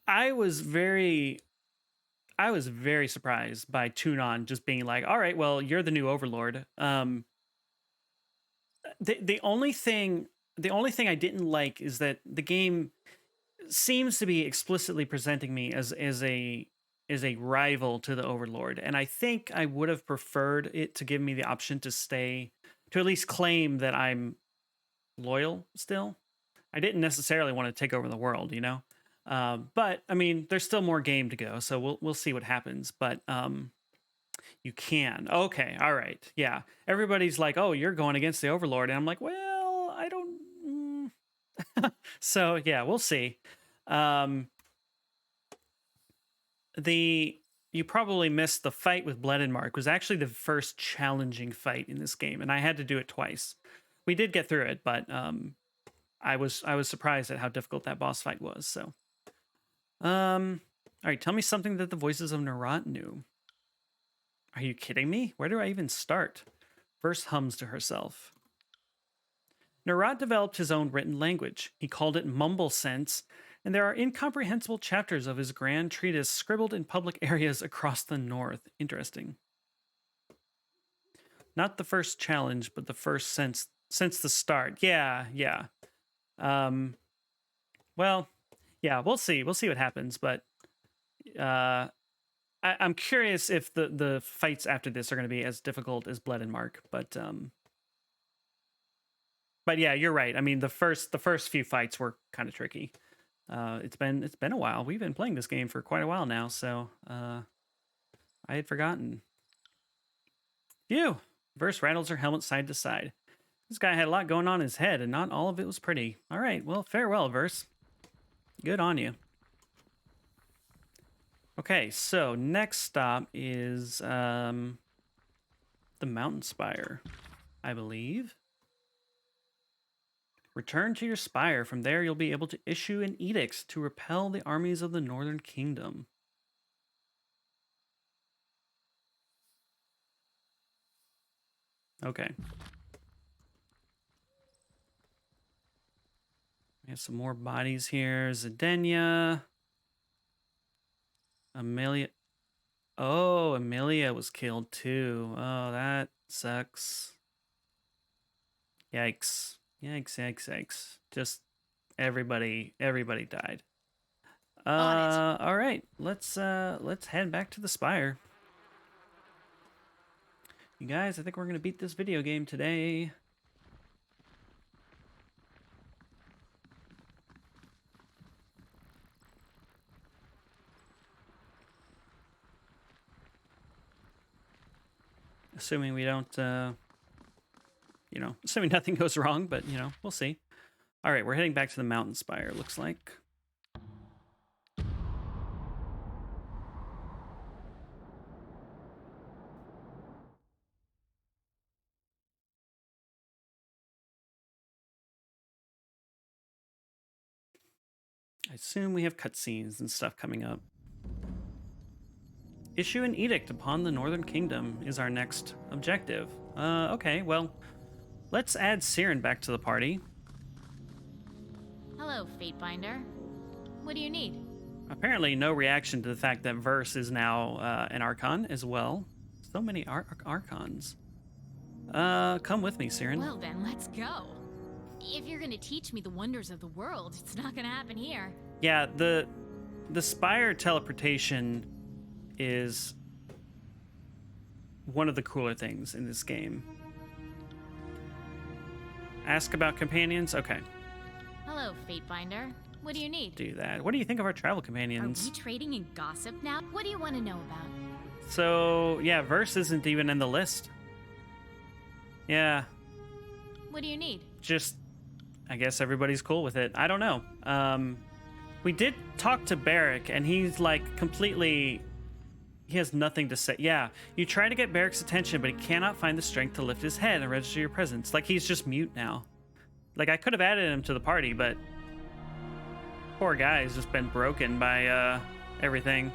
I was very surprised by Tunon just being like, "All right, well, you're the new overlord." The only thing I didn't like is that the game seems to be explicitly presenting me as a rival to the overlord, and I think I would have preferred it to give me the option to stay, to at least claim that I'm loyal still. I didn't necessarily want to take over the world, but I mean, there's still more game to go, so we'll see what happens. But you can. Okay, all right, yeah. Everybody's like, "Oh, you're going against the overlord," and I'm like, "Well, I don't." So yeah, we'll see. You probably missed the fight with Blood and Mark. It was actually the first challenging fight in this game, and I had to do it twice. We did get through it, but I was surprised at how difficult that boss fight was. So, all right, tell me something that the voices of Narat knew. Are you kidding me? Where do I even start? Verse hums to herself. Narat developed his own written language. He called it Mumble Sense, and there are incomprehensible chapters of his grand treatise scribbled in public areas across the north. Interesting. Not the first challenge, but the first since the start. Yeah. Well, yeah, we'll see. We'll see what happens, but I'm curious if the fights after this are going to be as difficult as Blood and Mark, but yeah, you're right. I mean, the first few fights were kind of tricky. It's been a while. We've been playing this game for quite a while now, so I had forgotten. Phew! Verse rattles her helmet side to side. This guy had a lot going on in his head, and not all of it was pretty. All right, well, farewell, Verse. Good on you. Okay, so next stop is the Mountain Spire, I believe. Return to your spire. From there, you'll be able to issue an edict to repel the armies of the Northern Kingdom. Okay. We have some more bodies here. Zedenia. Amelia. Oh, Amelia was killed too. Oh, that sucks. Yikes. Yikes. Just everybody died. All right. Let's head back to the spire. You guys, I think we're going to beat this video game today. Assuming we don't, yeah, you know, assuming nothing goes wrong, but, you know, we'll see. All right, we're heading back to the mountain spire, looks like. I assume we have cutscenes and stuff coming up. Issue an edict upon the Northern Kingdom is our next objective. Okay, well, let's add Siren back to the party. Hello, Fatebinder. What do you need? Apparently no reaction to the fact that Verse is now an Archon as well. So many Archons. Come with me, Siren. Well then, let's go. If you're gonna teach me the wonders of the world, it's not gonna happen here. Yeah, the Spire teleportation is one of the cooler things in this game. Ask about companions? Okay. Hello, Fatebinder. What do you need? Do that. What do you think of our travel Are companions? we trading in gossip now? What do you want to know about? So, yeah, Verse isn't even in the list. Yeah, What do you need? just, I guess everybody's cool with it. I don't know. We did talk to Barrick, and he's like completely... He has nothing to say. Yeah, you try to get Barrick's attention, but he cannot find the strength to lift his head and register your presence. Like, he's just mute now. Like, I could have added him to the party, but... Poor guy has just been broken by, everything.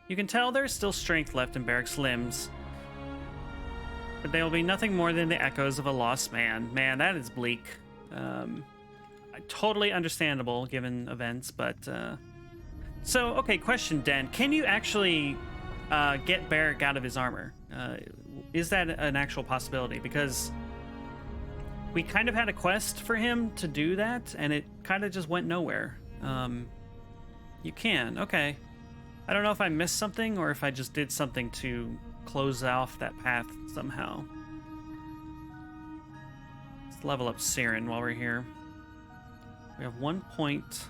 You can tell there's still strength left in Barrick's limbs. But they will be nothing more than the echoes of a lost man. Man, that is bleak. Totally understandable given events, but... So, okay, question, Den. Can you actually get Barrick out of his armor? Is that an actual possibility? Because we kind of had a quest for him to do that, and it kind of just went nowhere. You can, okay. I don't know if I missed something or if I just did something to close off that path somehow. Let's level up Siren while we're here. We have 1 point.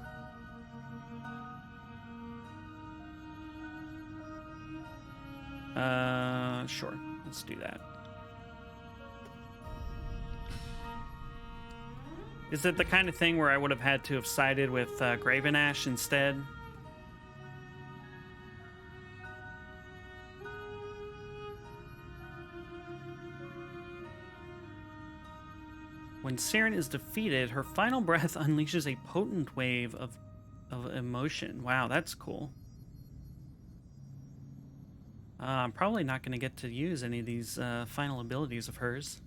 Sure. Let's do that. Is it the kind of thing where I would have had to have sided with Graven Ash instead? When Siren is defeated, her final breath unleashes a potent wave of emotion. Wow, that's cool. I'm probably not going to get to use any of these final abilities of hers.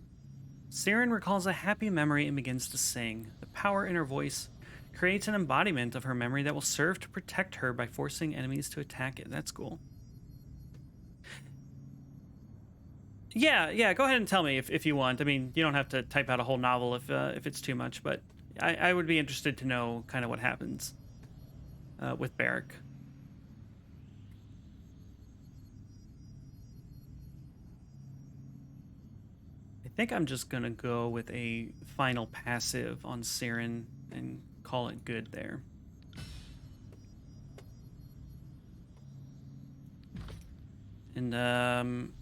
Siren recalls a happy memory and begins to sing. The power in her voice creates an embodiment of her memory that will serve to protect her by forcing enemies to attack it. That's cool. Yeah, go ahead and tell me if you want. I mean, you don't have to type out a whole novel if it's too much, but I would be interested to know kind of what happens with Barrick. I think I'm just gonna go with a final passive on Siren and call it good there. And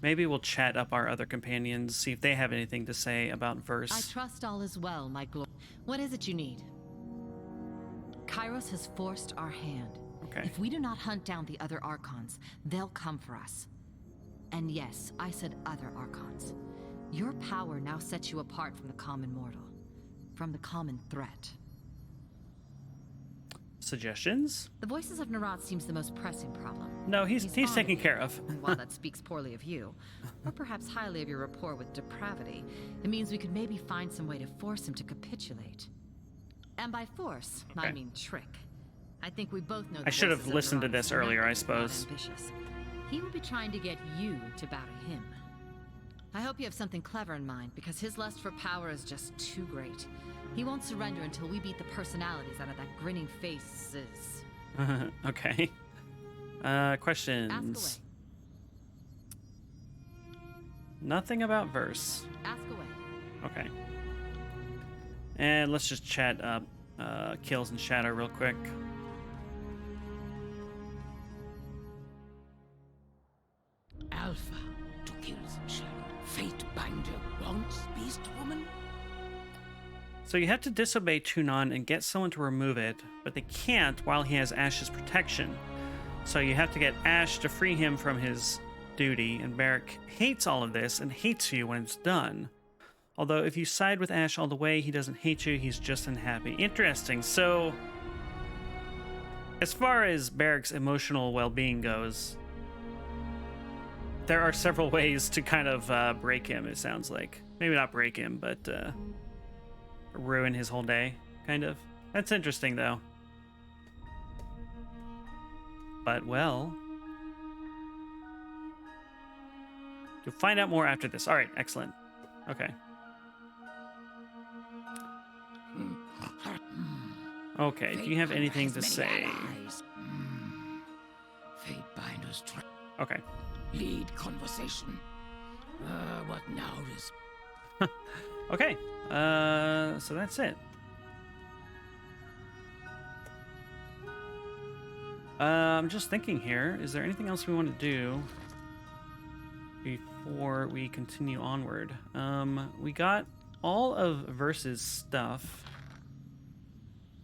maybe we'll chat up our other companions, see if they have anything to say about Verse. I trust all is well, my What is it you need? Kairos has forced our hand. Okay. If we do not hunt down the other Archons, they'll come for us. And yes, I said other Archons. Your power now sets you apart from the common mortal. From the common threat. Suggestions? The voices of Nerat seems the most pressing problem. No, he's taken care of. And while that speaks poorly of you, or perhaps highly of your rapport with depravity, it means we could maybe find some way to force him to capitulate. And by force, I Okay. mean trick. I think we both know. I should have voices of listened to Nerat this are earlier, I not suppose. ambitious. He will be trying to get you to bow to him. I hope you have something clever in mind, because his lust for power is just too great. He won't surrender until we beat the personalities out of that grinning faces. Okay. Questions? Ask away. Nothing about Verse. Ask away. Okay. And let's just chat up Kills and Shadow real quick. Alpha. So you have to disobey Tunon and get someone to remove it, but they can't while he has Ash's protection. So you have to get Ash to free him from his duty, and Barrick hates all of this and hates you when it's done. Although if you side with Ash all the way, he doesn't hate you, he's just unhappy. Interesting. So as far as Barrick's emotional well-being goes, there are several ways to kind of break him, it sounds like. Maybe not break him, but ruin his whole day, kind of. That's interesting, though. But, well, you'll find out more after this. All right, excellent. Okay. Okay, do you have anything to say? Fate binders Okay. lead conversation. What now is... Okay, so that's it. I'm just thinking here, is there anything else we want to do before we continue onward? We got all of Verse's stuff.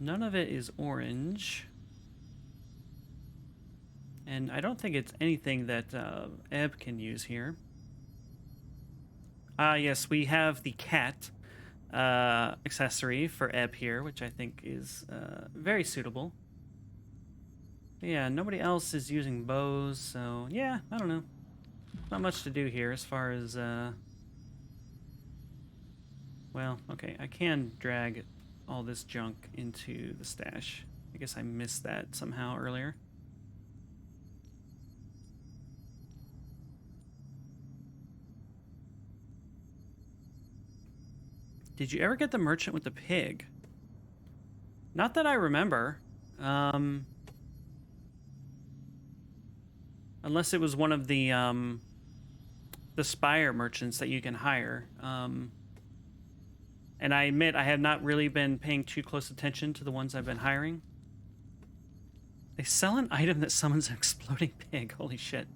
None of it is orange. And I don't think it's anything that Ebb can use here. Yes, we have the cat accessory for Ebb here, which I think is very suitable. Yeah, nobody else is using bows, so yeah, I don't know. Not much to do here as far as, well, okay, I can drag all this junk into the stash. I guess I missed that somehow earlier. Did you ever get the merchant with the pig? Not that I remember. Unless it was one of the Spire merchants that you can hire. And I admit I have not really been paying too close attention to the ones I've been hiring. They sell an item that summons an exploding pig. Holy shit.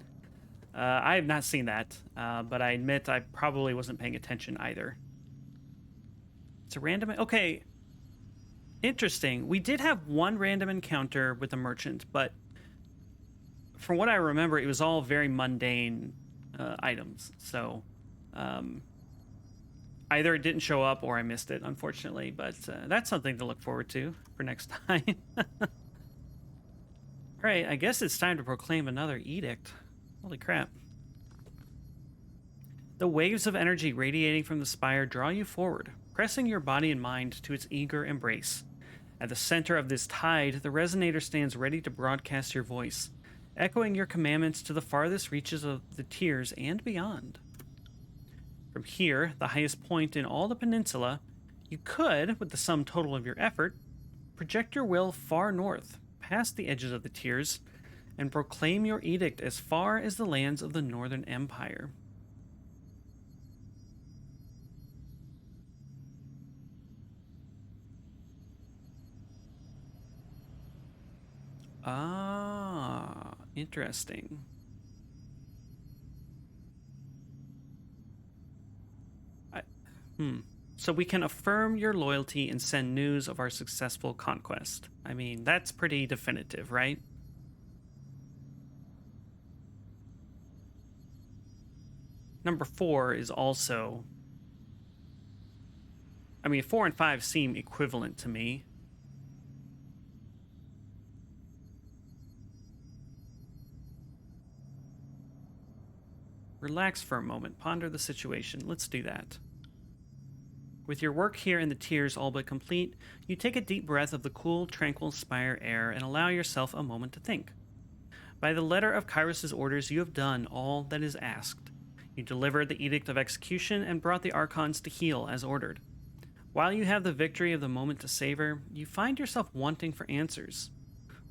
I have not seen that, but I admit I probably wasn't paying attention either. It's a random... Okay. Interesting. We did have one random encounter with a merchant, but from what I remember, it was all very mundane items. So either it didn't show up or I missed it, unfortunately. But that's something to look forward to for next time. All right, I guess it's time to proclaim another edict. Holy crap. The waves of energy radiating from the spire draw you forward, pressing your body and mind to its eager embrace. At the center of this tide, the resonator stands ready to broadcast your voice, echoing your commandments to the farthest reaches of the tiers and beyond. From here, the highest point in all the peninsula, you could, with the sum total of your effort, project your will far north, past the edges of the tiers, and proclaim your edict as far as the lands of the Northern Empire. Ah, interesting. So we can affirm your loyalty and send news of our successful conquest. I mean, that's pretty definitive, right? Number 4 is also... I mean, 4 and 5 seem equivalent to me. Relax for a moment. Ponder the situation. Let's do that. With your work here in the tiers all but complete, you take a deep breath of the cool, tranquil spire air and allow yourself a moment to think. By the letter of Kairos' orders, you have done all that is asked. You delivered the Edict of Execution and brought the Archons to heal as ordered. While you have the victory of the moment to savor, you find yourself wanting for answers.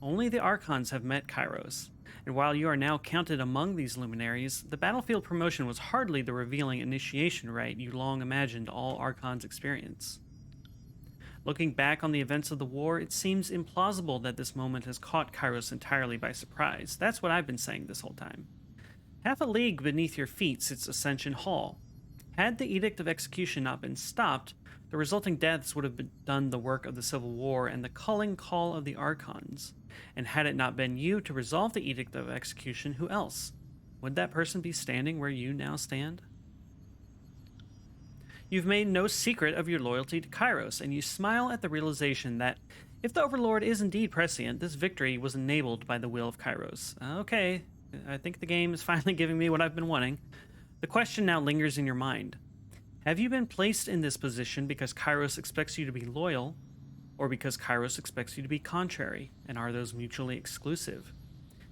Only the Archons have met Kairos, and while you are now counted among these luminaries, the battlefield promotion was hardly the revealing initiation rite you long imagined all Archons experience. Looking back on the events of the war, it seems implausible that this moment has caught Kairos entirely by surprise. That's what I've been saying this whole time. Half a league beneath your feet sits Ascension Hall. Had the Edict of Execution not been stopped, The resulting deaths would have done the work of the Civil War and the culling call of the Archons. And had it not been you to resolve the Edict of Execution, who else? Would that person be standing where you now stand? You've made no secret of your loyalty to Kairos, and you smile at the realization that if the Overlord is indeed prescient, this victory was enabled by the will of Kairos. Okay, I think the game is finally giving me what I've been wanting. The question now lingers in your mind. Have you been placed in this position because Kairos expects you to be loyal, or because Kairos expects you to be contrary, and are those mutually exclusive?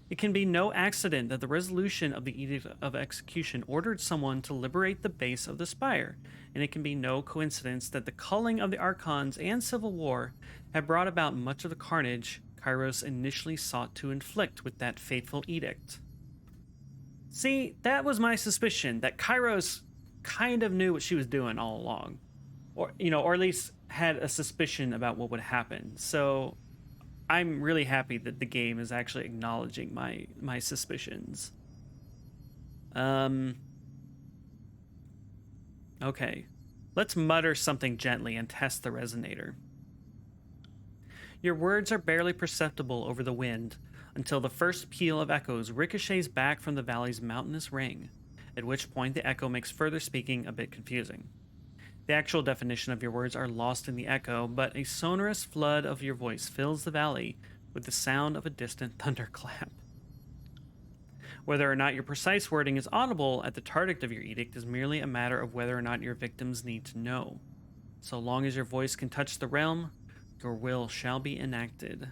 It can be no accident that the resolution of the Edict of Execution ordered someone to liberate the base of the Spire, and it can be no coincidence that the culling of the Archons and Civil War have brought about much of the carnage Kairos initially sought to inflict with that fateful edict. See, that was my suspicion, that Kairos kind of knew what she was doing all along. Or at least had a suspicion about what would happen. So I'm really happy that the game is actually acknowledging my suspicions. Okay. Let's mutter something gently and test the resonator. Your words are barely perceptible over the wind until the first peal of echoes ricochets back from the valley's mountainous ring, at which point the echo makes further speaking a bit confusing. The actual definition of your words are lost in the echo, but a sonorous flood of your voice fills the valley with the sound of a distant thunderclap. Whether or not your precise wording is audible at the tardict of your edict is merely a matter of whether or not your victims need to know. So long as your voice can touch the realm, your will shall be enacted.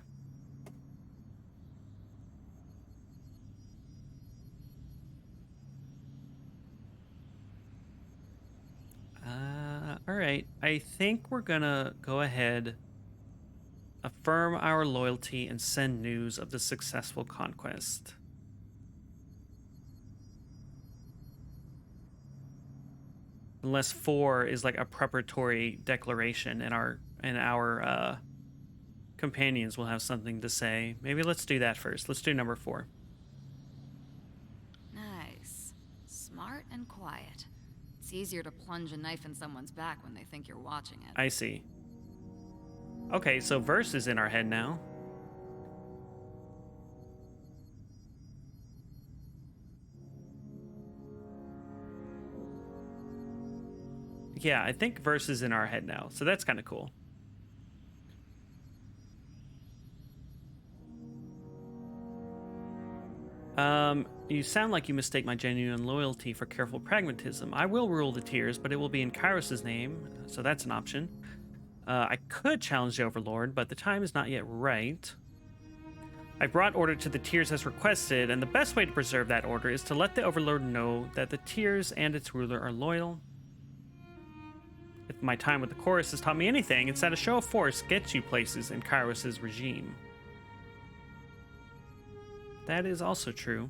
Alright, I think we're gonna go ahead, affirm our loyalty, and send news of the successful conquest. Unless 4 is like a preparatory declaration and our companions will have something to say. Maybe let's do that first. Let's do number 4. Nice. Smart and quiet. It's easier to plunge a knife in someone's back when they think you're watching it. I see. Okay, so verse is in our head now. Yeah, I think verse is in our head now, so that's kind of cool. You sound like you mistake my genuine loyalty for careful pragmatism. I will rule the Tears, but it will be in Kairos' name, so that's an option. I could challenge the Overlord, but the time is not yet right. I brought order to the Tears as requested, and the best way to preserve that order is to let the Overlord know that the Tears and its ruler are loyal. If my time with the Chorus has taught me anything, it's that a show of force gets you places in Kairos' regime. That is also true.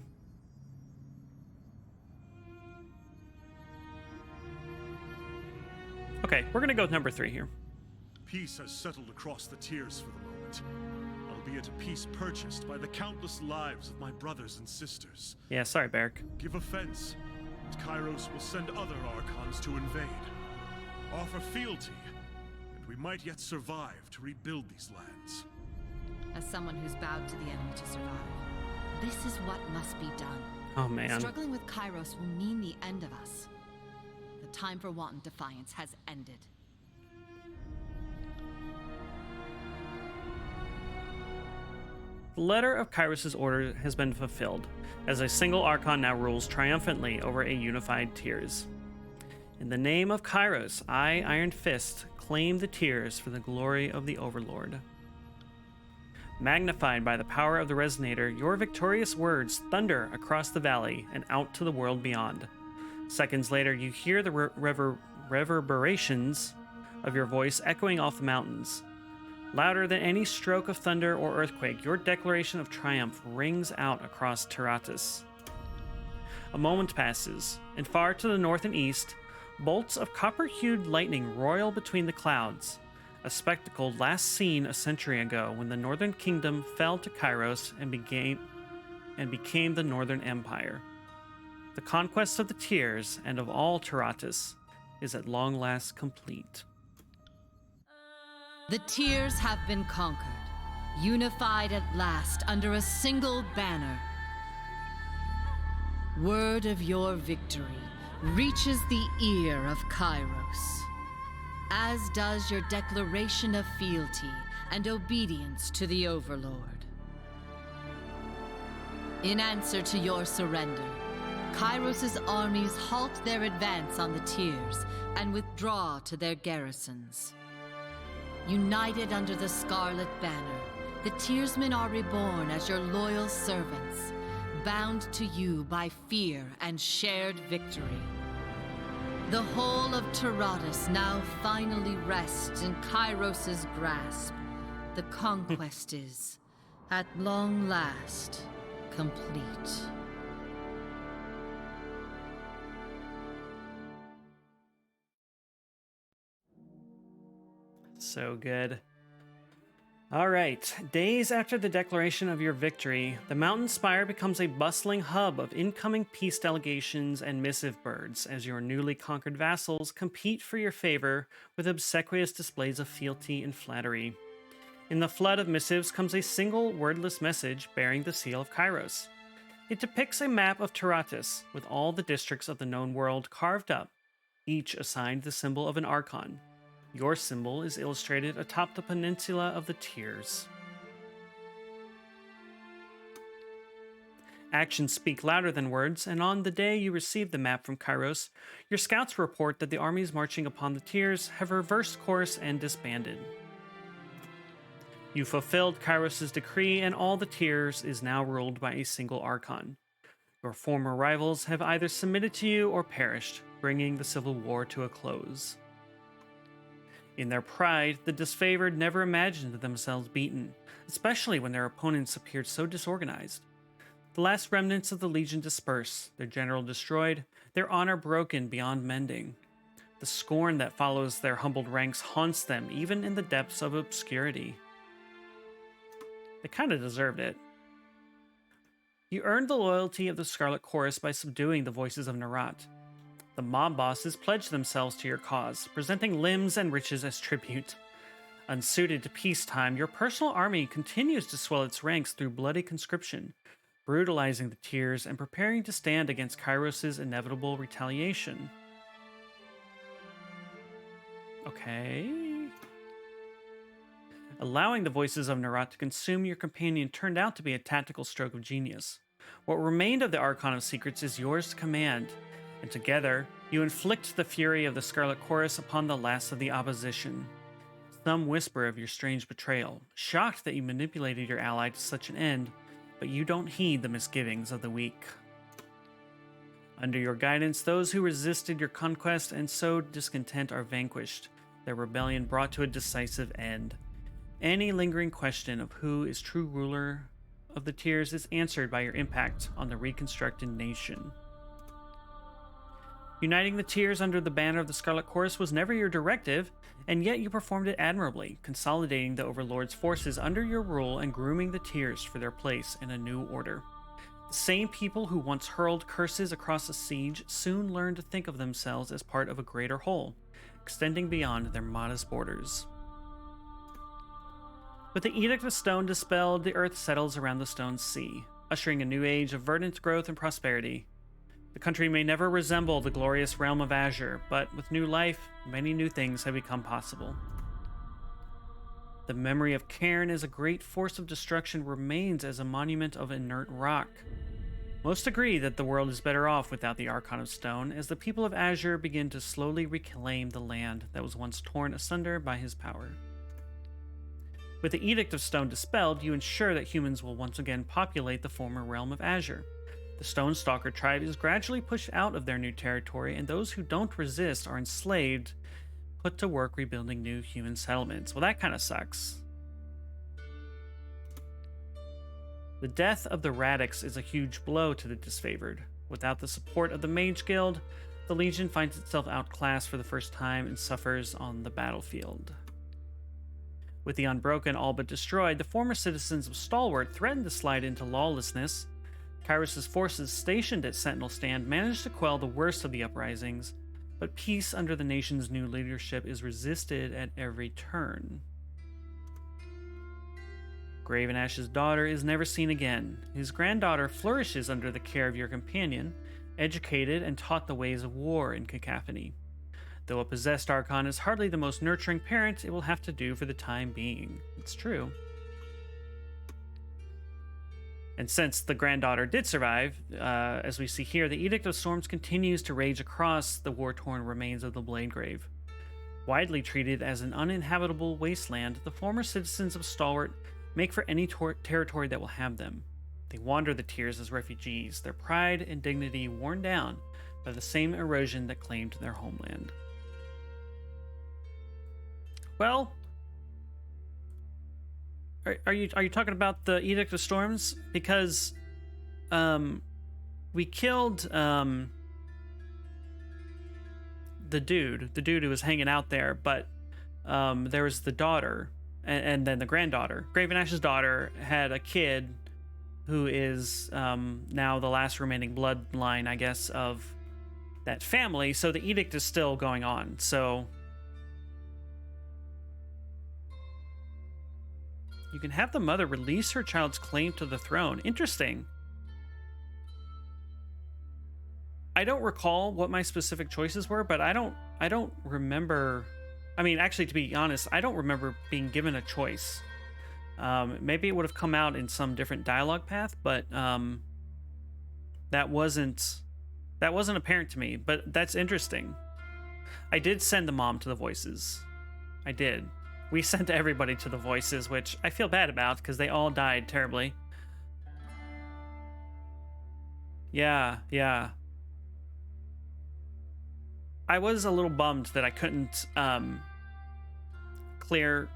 Okay, we're gonna go with number 3 here. Peace has settled across the Tears for the moment, albeit a peace purchased by the countless lives of my brothers and sisters. Yeah, sorry, Beric. Give offense, and Kairos will send other Archons to invade. Offer fealty, and we might yet survive to rebuild these lands. As someone who's bowed to the enemy to survive, this is what must be done. Oh, man. Struggling with Kairos will mean the end of us. The time for wanton defiance has ended. The letter of Kairos' order has been fulfilled, as a single Archon now rules triumphantly over a unified Tears. In the name of Kairos, I, Iron Fist, claim the Tears for the glory of the Overlord. Magnified by the power of the Resonator, your victorious words thunder across the valley and out to the world beyond. Seconds later, you hear the reverberations of your voice echoing off the mountains. Louder than any stroke of thunder or earthquake, your declaration of triumph rings out across Tyranny. A moment passes, and far to the north and east, bolts of copper-hued lightning roil between the clouds, a spectacle last seen a century ago when the Northern Kingdom fell to Kairos and became the Northern Empire. The conquest of the Tears and of all Tyranny is at long last complete. The Tears have been conquered, unified at last under a single banner. Word of your victory reaches the ear of Kairos, as does your declaration of fealty and obedience to the Overlord. In answer to your surrender, Kairos' armies halt their advance on the Tears and withdraw to their garrisons. United under the Scarlet Banner, the Tearsmen are reborn as your loyal servants, bound to you by fear and shared victory. The whole of Tyranny now finally rests in Kairos' grasp. The conquest is, at long last, complete. So good. All right. Days after the declaration of your victory, the mountain spire becomes a bustling hub of incoming peace delegations and missive birds as your newly conquered vassals compete for your favor with obsequious displays of fealty and flattery. In the flood of missives comes a single wordless message bearing the seal of Kairos. It depicts a map of Tyranny with all the districts of the known world carved up, each assigned the symbol of an archon. Your symbol is illustrated atop the peninsula of the Tears. Actions speak louder than words, and on the day you receive the map from Kairos, your scouts report that the armies marching upon the Tears have reversed course and disbanded. You fulfilled Kairos' decree, and all the Tears is now ruled by a single archon. Your former rivals have either submitted to you or perished, bringing the civil war to a close. In their pride, the disfavored never imagined themselves beaten, especially when their opponents appeared so disorganized. The last remnants of the Legion disperse, their general destroyed, their honor broken beyond mending. The scorn that follows their humbled ranks haunts them even in the depths of obscurity. They kind of deserved it. You earned the loyalty of the Scarlet Chorus by subduing the voices of Narat. The mob bosses pledged themselves to your cause, presenting limbs and riches as tribute. Unsuited to peacetime, your personal army continues to swell its ranks through bloody conscription, brutalizing the Tears and preparing to stand against Kairos' inevitable retaliation. Okay. Allowing the voices of Narat to consume your companion turned out to be a tactical stroke of genius. What remained of the Archon of Secrets is yours to command, and together, you inflict the fury of the Scarlet Chorus upon the last of the opposition. Some whisper of your strange betrayal, shocked that you manipulated your ally to such an end, but you don't heed the misgivings of the weak. Under your guidance, those who resisted your conquest and sowed discontent are vanquished, their rebellion brought to a decisive end. Any lingering question of who is true ruler of the Tears is answered by your impact on the reconstructed nation. Uniting the Tears under the banner of the Scarlet Chorus was never your directive, and yet you performed it admirably, consolidating the Overlord's forces under your rule and grooming the Tears for their place in a new order. The same people who once hurled curses across a siege soon learned to think of themselves as part of a greater whole, extending beyond their modest borders. With the Edict of Stone dispelled, the earth settles around the Stone Sea, ushering a new age of verdant growth and prosperity. The country may never resemble the glorious realm of Azure, but with new life, many new things have become possible. The memory of Cairn as a great force of destruction remains as a monument of inert rock. Most agree that the world is better off without the Archon of Stone, as the people of Azure begin to slowly reclaim the land that was once torn asunder by his power. With the Edict of Stone dispelled, you ensure that humans will once again populate the former realm of Azure. The Stonestalker tribe is gradually pushed out of their new territory, and those who don't resist are enslaved, put to work rebuilding new human settlements. Well, that kind of sucks. The death of the Radix is a huge blow to the disfavored. Without the support of the Mage Guild, the Legion finds itself outclassed for the first time and suffers on the battlefield. With the Unbroken all but destroyed, the former citizens of Stalwart threaten to slide into lawlessness. Kairos' forces stationed at Sentinel Stand managed to quell the worst of the uprisings, but peace under the nation's new leadership is resisted at every turn. Gravenash's daughter is never seen again. His granddaughter flourishes under the care of your companion, educated and taught the ways of war in Cacophony. Though a possessed Archon is hardly the most nurturing parent, it will have to do for the time being. It's true. And since the granddaughter did survive, as we see here, the Edict of Storms continues to rage across the war-torn remains of the Bladegrave. Widely treated as an uninhabitable wasteland, the former citizens of Stalwart make for any territory that will have them. They wander the tiers as refugees, their pride and dignity worn down by the same erosion that claimed their homeland. Well, are you talking about the Edict of Storms? Because we killed the dude who was hanging out there, but there was the daughter and then the granddaughter. Gravenash's daughter had a kid who is now the last remaining bloodline, I guess, of that family. So the edict is still going on. So you can have the mother release her child's claim to the throne. Interesting. I don't recall what my specific choices were, but I don't remember. I mean, actually, to be honest, I don't remember being given a choice. Maybe it would have come out in some different dialogue path, but that wasn't apparent to me. But that's interesting. I did send the mom to the voices. I did. We sent everybody to the voices, which I feel bad about because they all died terribly. Yeah. I was a little bummed that I couldn't clear,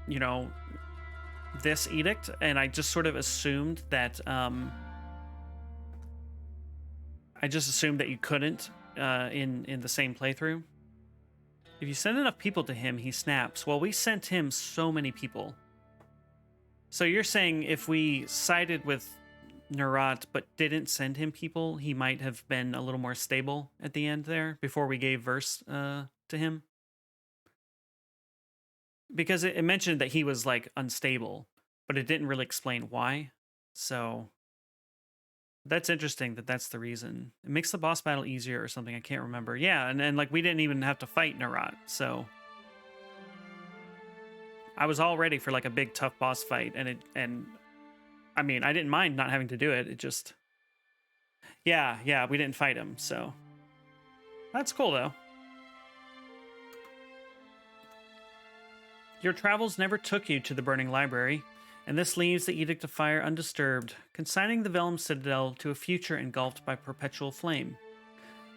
this edict, and I just sort of assumed that you couldn't in the same playthrough. If you send enough people to him, he snaps. Well, we sent him so many people. So you're saying if we sided with Nerat but didn't send him people, he might have been a little more stable at the end there before we gave verse to him? Because it mentioned that he was like unstable, but it didn't really explain why. So that's interesting that that's the reason. It makes the boss battle easier or something. I can't remember. Yeah, and like we didn't even have to fight Nerat, so I was all ready for like a big tough boss fight, and I mean, I didn't mind not having to do it. It just, yeah, we didn't fight him, so that's cool though. Your travels never took you to the Burning Library, and this leaves the Edict of Fire undisturbed, consigning the Vellum Citadel to a future engulfed by perpetual flame.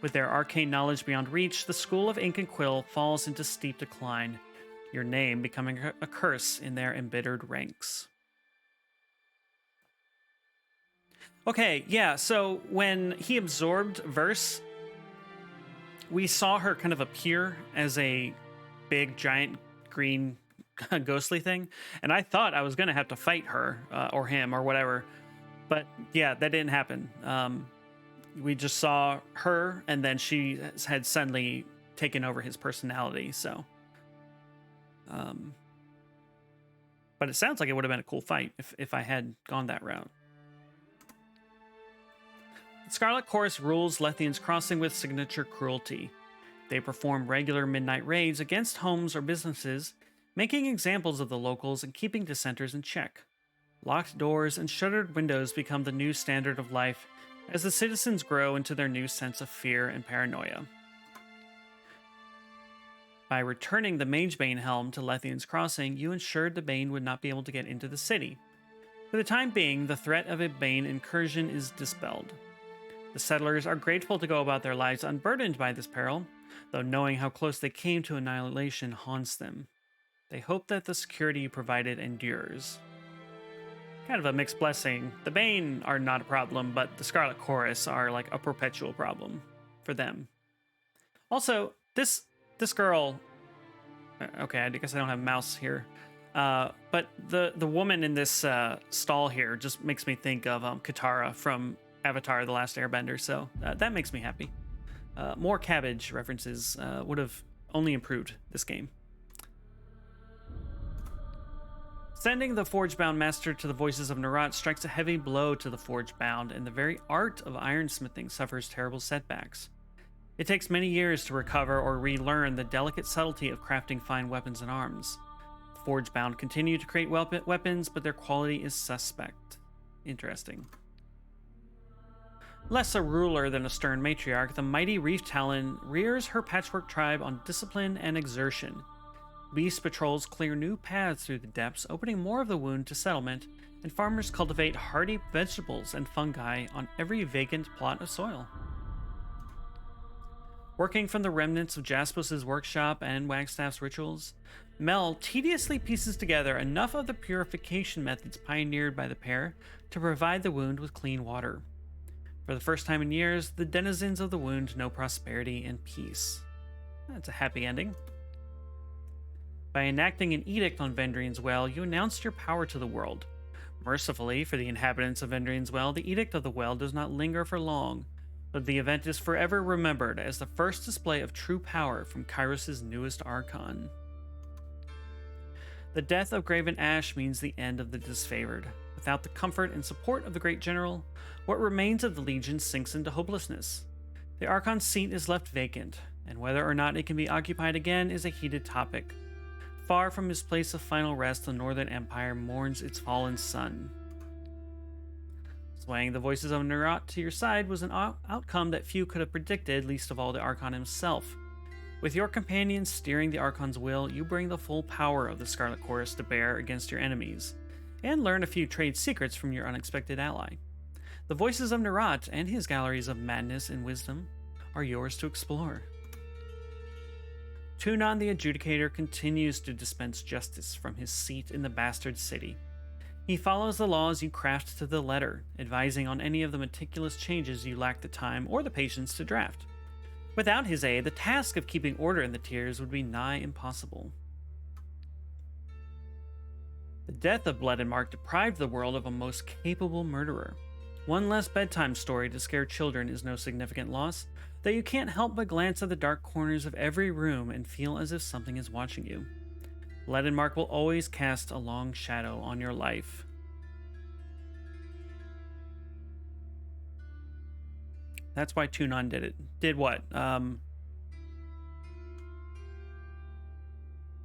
With their arcane knowledge beyond reach, the School of Ink and Quill falls into steep decline, your name becoming a curse in their embittered ranks. Okay, yeah, so when he absorbed Verse, we saw her kind of appear as a big, giant, green, ghostly thing, and I thought I was going to have to fight her, or him, or whatever, but yeah, that didn't happen. We just saw her, and then she had suddenly taken over his personality, so... but it sounds like it would have been a cool fight if I had gone that route. The Scarlet Chorus rules Lethian's Crossing with signature cruelty. They perform regular midnight raids against homes or businesses, making examples of the locals and keeping dissenters in check. Locked doors and shuttered windows become the new standard of life as the citizens grow into their new sense of fear and paranoia. By returning the Magebane helm to Lethian's Crossing, you ensured the Bane would not be able to get into the city. For the time being, the threat of a Bane incursion is dispelled. The settlers are grateful to go about their lives unburdened by this peril, though knowing how close they came to annihilation haunts them. They hope that the security you provided endures. Kind of a mixed blessing. The Bane are not a problem, but the Scarlet Chorus are like a perpetual problem for them. Also, this girl... Okay, I guess I don't have a mouse here. But the woman in this stall here just makes me think of Katara from Avatar: The Last Airbender, so that makes me happy. More cabbage references would have only improved this game. Sending the Forgebound Master to the voices of Nerat strikes a heavy blow to the Forgebound, and the very art of ironsmithing suffers terrible setbacks. It takes many years to recover or relearn the delicate subtlety of crafting fine weapons and arms. The Forgebound continue to create weapons, but their quality is suspect. Interesting. Less a ruler than a stern matriarch, the mighty Reef Talon rears her patchwork tribe on discipline and exertion. Beast patrols clear new paths through the depths, opening more of the wound to settlement, and farmers cultivate hardy vegetables and fungi on every vacant plot of soil. Working from the remnants of Jaspos's workshop and Wagstaff's rituals, Mel tediously pieces together enough of the purification methods pioneered by the pair to provide the wound with clean water. For the first time in years, the denizens of the wound know prosperity and peace. That's a happy ending. By enacting an edict on Vendrian's Well, you announced your power to the world. Mercifully for the inhabitants of Vendrian's Well, the Edict of the Well does not linger for long, but the event is forever remembered as the first display of true power from Kairos' newest Archon. The death of Graven Ash means the end of the disfavored. Without the comfort and support of the great general, what remains of the Legion sinks into hopelessness. The Archon's seat is left vacant, and whether or not it can be occupied again is a heated topic. Far from his place of final rest, the Northern Empire mourns its fallen son. Swaying the voices of Nerat to your side was an outcome that few could have predicted, least of all the Archon himself. With your companions steering the Archon's will, you bring the full power of the Scarlet Chorus to bear against your enemies, and learn a few trade secrets from your unexpected ally. The voices of Nerat and his galleries of madness and wisdom are yours to explore. Tunon the Adjudicator continues to dispense justice from his seat in the Bastard City. He follows the laws you craft to the letter, advising on any of the meticulous changes you lack the time or the patience to draft. Without his aid, the task of keeping order in the tiers would be nigh impossible. The death of Blood and Mark deprived the world of a most capable murderer. One less bedtime story to scare children is no significant loss, though you can't help but glance at the dark corners of every room and feel as if something is watching you. Blood and Mark will always cast a long shadow on your life. That's why Tunon did it. Did what?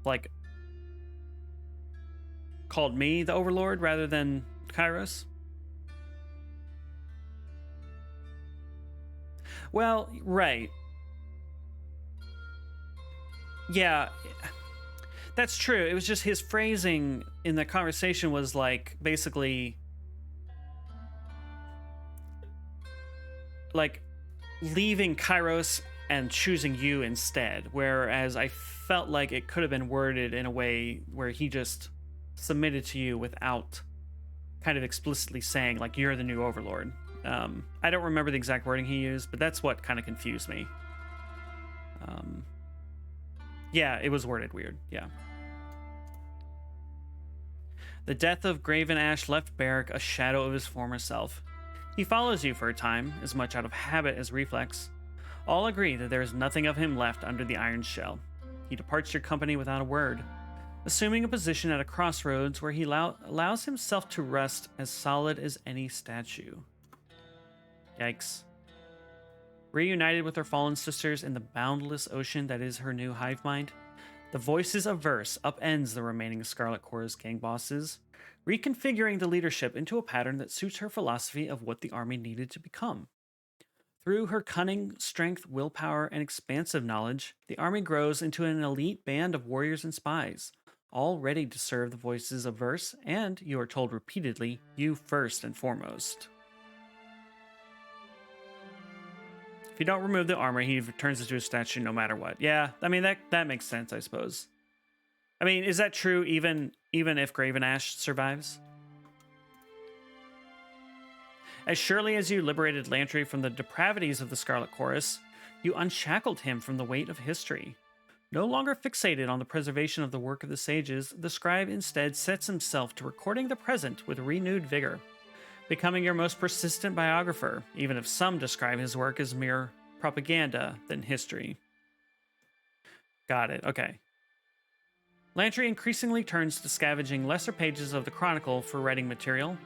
Like, called me the Overlord rather than Kairos? Well, right. Yeah, that's true. It was just his phrasing in the conversation was like, basically, like leaving Kairos and choosing you instead. Whereas I felt like it could have been worded in a way where he just submitted to you without kind of explicitly saying, like, you're the new Overlord. I don't remember the exact wording he used, but that's what kind of confused me. Yeah, it was worded weird. Yeah. The death of Graven Ash left Barrick a shadow of his former self. He follows you for a time, as much out of habit as reflex. All agree that there is nothing of him left under the iron shell. He departs your company without a word, assuming a position at a crossroads where he allows himself to rest as solid as any statue. Yikes. Reunited with her fallen sisters in the boundless ocean that is her new hive mind, the Voices of Verse upends the remaining Scarlet Chorus gang bosses, reconfiguring the leadership into a pattern that suits her philosophy of what the army needed to become. Through her cunning, strength, willpower, and expansive knowledge, the army grows into an elite band of warriors and spies, all ready to serve the Voices of Verse, and, you are told repeatedly, you first and foremost. If you don't remove the armor, he turns into a statue no matter what. Yeah, I mean, that makes sense, I suppose. I mean, is that true even if Graven Ash survives? As surely as you liberated Lantry from the depravities of the Scarlet Chorus, you unshackled him from the weight of history. No longer fixated on the preservation of the work of the sages, the scribe instead sets himself to recording the present with renewed vigor, becoming your most persistent biographer, even if some describe his work as mere propaganda than history. Got it, okay. Lantry increasingly turns to scavenging lesser pages of the Chronicle for writing material,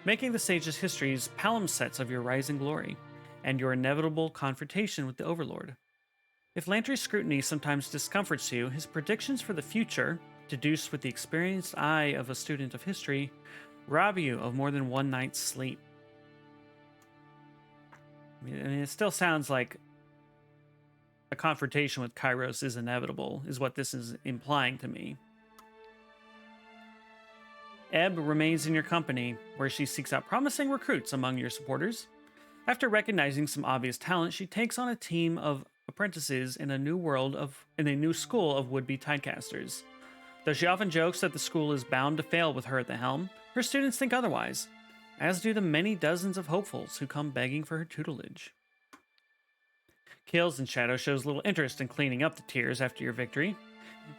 making the sage's histories palimpsests of your rising glory and your inevitable confrontation with the Overlord. If Lantry's scrutiny sometimes discomforts you, his predictions for the future, deduced with the experienced eye of a student of history, rob you of more than one night's sleep. I mean, it still sounds like a confrontation with Kairos is inevitable, is what this is implying to me. Ebb remains in your company, where she seeks out promising recruits among your supporters. After recognizing some obvious talent, she takes on a team of apprentices in a new school of would-be tidecasters. Though she often jokes that the school is bound to fail with her at the helm, her students think otherwise, as do the many dozens of hopefuls who come begging for her tutelage. Kills and Shadow shows little interest in cleaning up the tiers after your victory.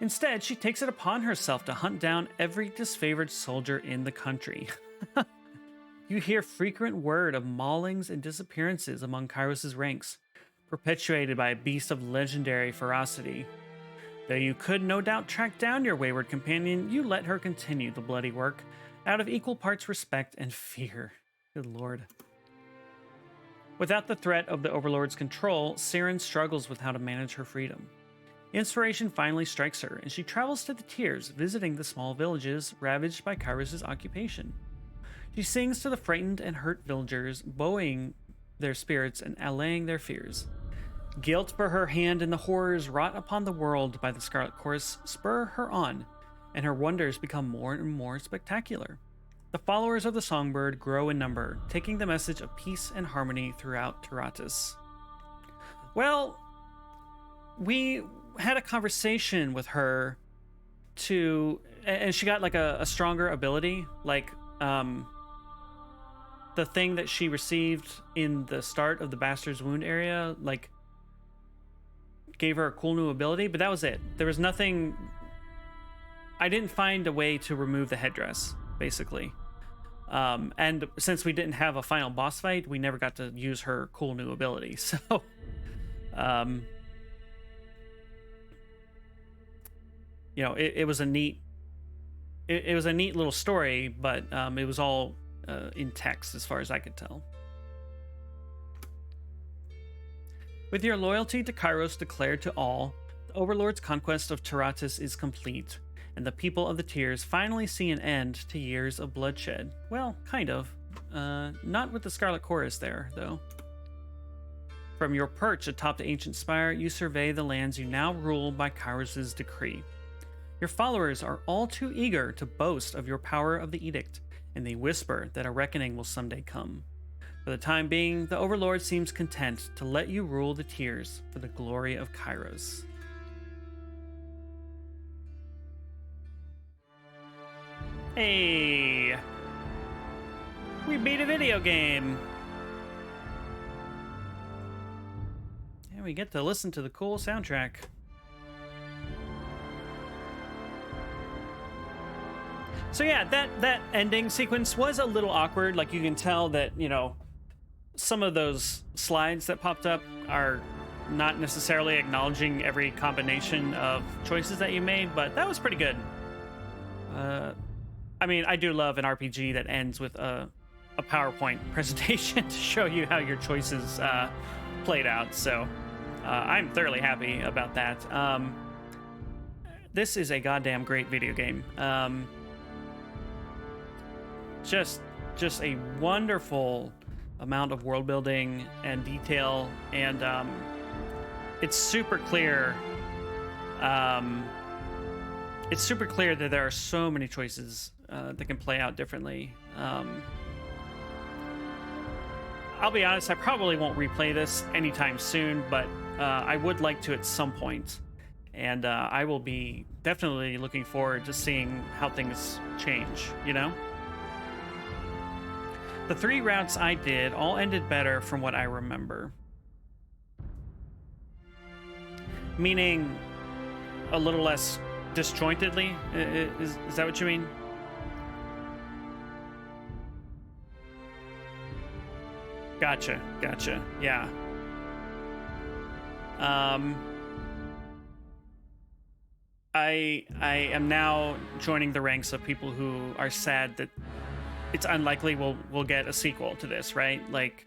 Instead, she takes it upon herself to hunt down every disfavored soldier in the country. You hear frequent word of maulings and disappearances among Kairos' ranks, perpetuated by a beast of legendary ferocity. Though you could no doubt track down your wayward companion, you let her continue the bloody work, out of equal parts respect and fear. Good lord. Without the threat of the Overlord's control, Siren struggles with how to manage her freedom. Inspiration finally strikes her, and she travels to the Tiers, visiting the small villages ravaged by Kairos' occupation. She sings to the frightened and hurt villagers, bowing their spirits and allaying their fears. Guilt for her hand in the horrors wrought upon the world by the Scarlet Chorus spur her on, and her wonders become more and more spectacular. The followers of the Songbird grow in number, taking the message of peace and harmony throughout Tyratus. Well, we had a conversation with her and she got like a stronger ability, like the thing that she received in the start of the Bastard's Wound area, like gave her a cool new ability, but that was it. There was nothing. I didn't find a way to remove the headdress, basically. And since we didn't have a final boss fight, we never got to use her cool new ability. So, you know, it was a neat, it was a neat little story, but it was all in text as far as I could tell. With your loyalty to Kairos declared to all, the Overlord's conquest of Tyratus is complete, and the people of the Tiers finally see an end to years of bloodshed. Well, kind of. Not with the Scarlet Chorus there, though. From your perch atop the ancient spire, you survey the lands you now rule by Kairos' decree. Your followers are all too eager to boast of your power of the edict, and they whisper that a reckoning will someday come. For the time being, the Overlord seems content to let you rule the Tiers for the glory of Kairos. Hey! We beat a video game! And we get to listen to the cool soundtrack. So yeah, that ending sequence was a little awkward. Like, you can tell that, you know, some of those slides that popped up are not necessarily acknowledging every combination of choices that you made, but that was pretty good. I mean, I do love an RPG that ends with a PowerPoint presentation to show you how your choices played out. So I'm thoroughly happy about that. This is a goddamn great video game. Just a wonderful amount of world building and detail, and it's super clear. It's super clear that there are so many choices that can play out differently. I'll be honest, I probably won't replay this anytime soon, but I would like to at some point. And I will be definitely looking forward to seeing how things change, you know? The 3 routes I did all ended better from what I remember. Meaning a little less disjointedly? Is that what you mean? Gotcha. Yeah. I am now joining the ranks of people who are sad that it's unlikely we'll get a sequel to this, right? Like,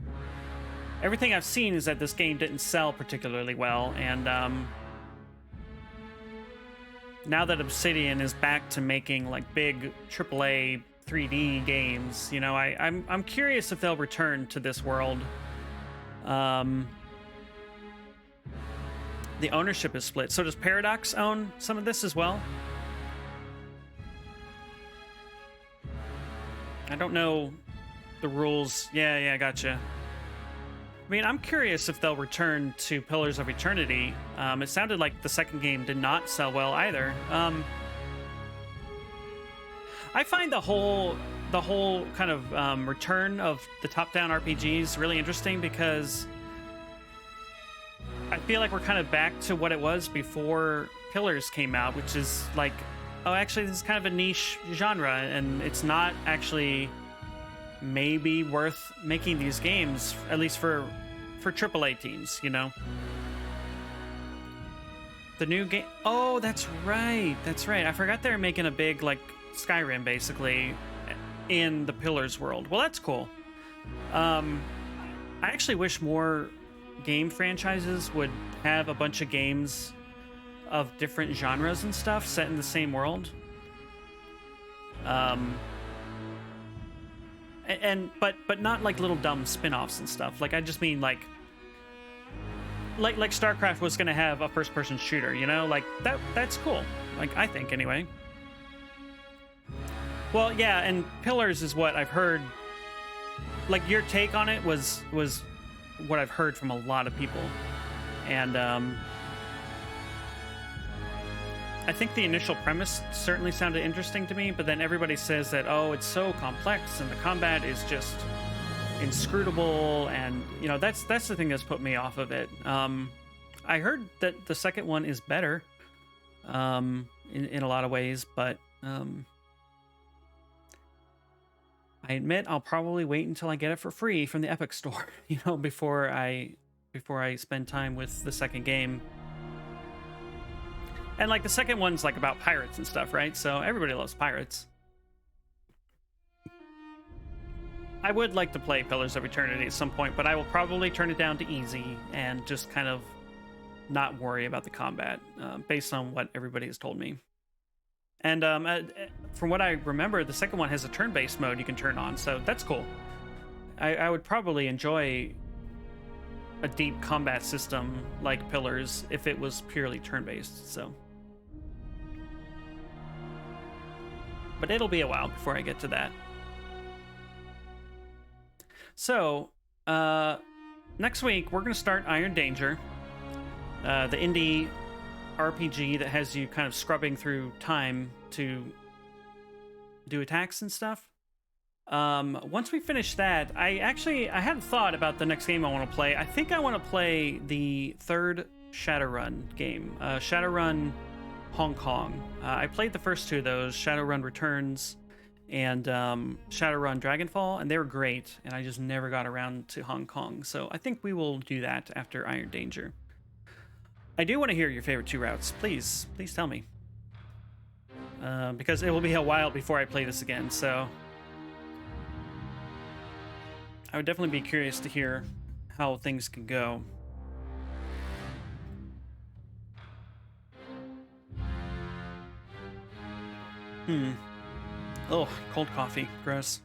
everything I've seen is that this game didn't sell particularly well, and now that Obsidian is back to making like big AAA 3D games, you know, I'm curious if they'll return to this world. The ownership is split. So does Paradox own some of this as well? I don't know the rules. Yeah, gotcha. I mean, I'm curious if they'll return to Pillars of Eternity. It sounded like the second game did not sell well either. I find the whole kind of return of the top-down RPGs really interesting because I feel like we're kind of back to what it was before Pillars came out, which is like, oh, actually, this is kind of a niche genre, and it's not actually maybe worth making these games, at least for AAA teams, you know? The new game... Oh, that's right. That's right. I forgot they were making a big, like, Skyrim, basically, in the Pillars world. Well, that's cool. I actually wish more game franchises would have a bunch of games of different genres and stuff set in the same world. But not like little dumb spin-offs and stuff. Like, I just mean like StarCraft was going to have a first-person shooter, you know? Like, that's cool. Like, I think, anyway. Well, yeah, and Pillars is what I've heard. Like, your take on it was what I've heard from a lot of people. And I think the initial premise certainly sounded interesting to me, but then everybody says that, oh, it's so complex and the combat is just inscrutable, and, you know, that's the thing that's put me off of it. I heard that the second one is better in a lot of ways, but I admit I'll probably wait until I get it for free from the Epic Store, you know, before I spend time with the second game. And like the second one's like about pirates and stuff, right? So everybody loves pirates. I would like to play Pillars of Eternity at some point, but I will probably turn it down to easy and just kind of not worry about the combat, based on what everybody has told me. And from what I remember, the second one has a turn-based mode you can turn on, so that's cool. I would probably enjoy a deep combat system like Pillars if it was purely turn-based, so. But it'll be a while before I get to that. So, next week, we're going to start Iron Danger, the indie RPG that has you kind of scrubbing through time to do attacks and stuff. Once we finish that, I hadn't thought about the next game I want to play. I think I want to play the third Shadowrun game, Shadowrun Hong Kong. I played the first two of those, Shadowrun Returns and Shadowrun Dragonfall, and they were great, and I just never got around to Hong Kong. So I think we will do that after Iron Danger. I do want to hear your favorite two routes. Please tell me. Because it will be a while before I play this again, so I would definitely be curious to hear how things can go. Oh, cold coffee. Gross.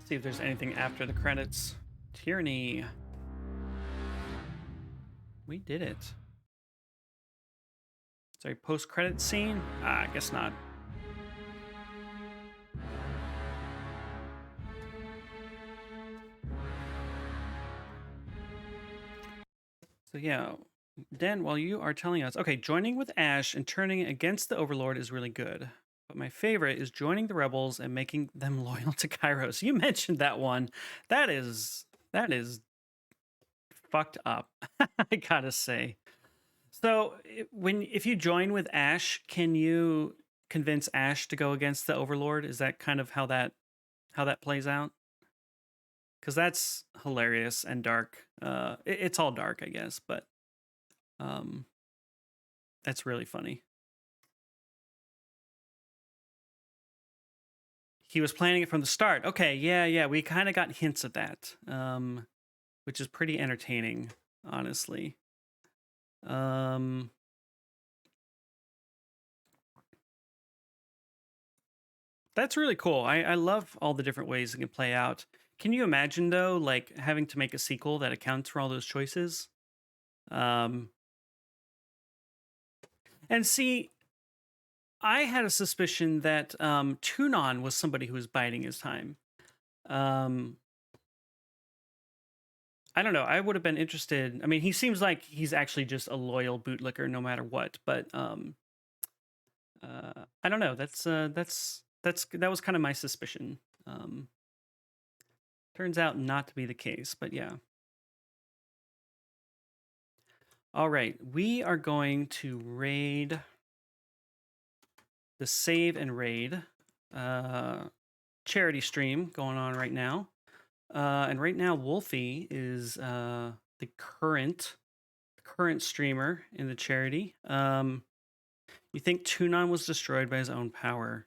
See if there's anything after the credits. Tyranny. We did it. Sorry, post-credit scene? I guess not. So yeah, Dan, while you are telling us, okay, joining with Ash and turning against the Overlord is really good. But my favorite is joining the rebels and making them loyal to Kairos. You mentioned that one. That is fucked up. I gotta say. So if you join with Ash, can you convince Ash to go against the Overlord? Is that kind of how that plays out? Because that's hilarious and dark. It's all dark, I guess, but that's really funny. He was planning it from the start. Okay, yeah, we kind of got hints of that, which is pretty entertaining, honestly. That's really cool. I love all the different ways it can play out. Can you imagine though, like having to make a sequel that accounts for all those choices? And see, I had a suspicion that Tunon was somebody who was biding his time. I don't know. I would have been interested. I mean, he seems like he's actually just a loyal bootlicker no matter what. But I don't know. That was kind of my suspicion. Turns out not to be the case, but yeah. All right, we are going to raid the save and raid charity stream going on right now. And right now, Wolfie is the current streamer in the charity. You think Tunon was destroyed by his own power?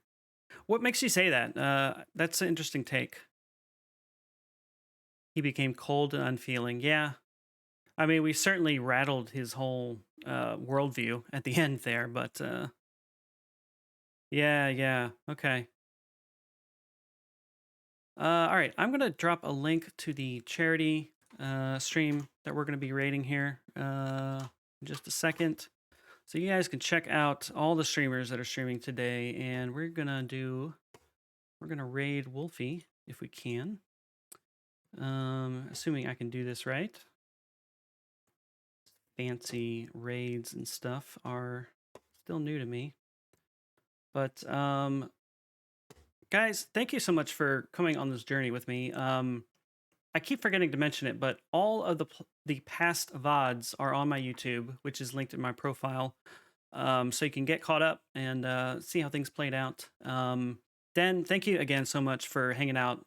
What makes you say that? That's an interesting take. He became cold and unfeeling. Yeah. I mean, we certainly rattled his whole worldview at the end there, but yeah. Okay. All right. I'm going to drop a link to the charity stream that we're going to be rating here in just a second. So you guys can check out all the streamers that are streaming today, and we're gonna raid Wolfie if we can. Assuming I can do this right. Fancy raids and stuff are still new to me. But guys, thank you so much for coming on this journey with me. I keep forgetting to mention it, but all of the past VODs are on my YouTube, which is linked in my profile. So you can get caught up and see how things played out. Dan, thank you again so much for hanging out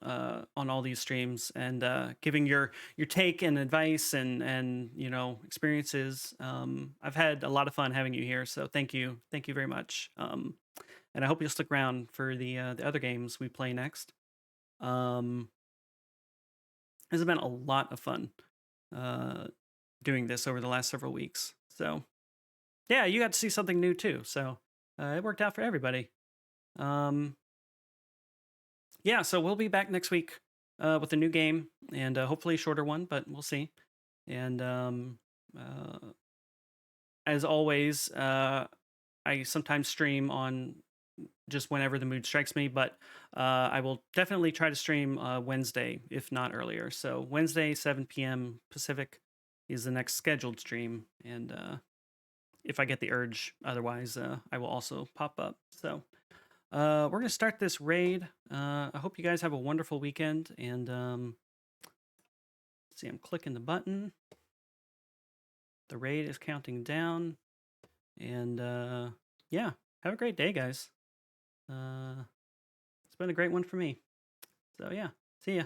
on all these streams and giving your take and advice and experiences. I've had a lot of fun having you here, so thank you very much. And I hope you'll stick around for the other games we play next. This has been a lot of fun doing this over the last several weeks. So yeah, you got to see something new too. So it worked out for everybody. Yeah, so we'll be back next week with a new game and hopefully a shorter one, but we'll see. And as always, I sometimes stream on just whenever the mood strikes me, but I will definitely try to stream Wednesday, if not earlier. So Wednesday, 7 p.m. Pacific is the next scheduled stream. And if I get the urge, otherwise, I will also pop up. So we're going to start this raid. I hope you guys have a wonderful weekend. And let's see, I'm clicking the button. The raid is counting down. And yeah, have a great day, guys. It's been a great one for me. So yeah, see ya.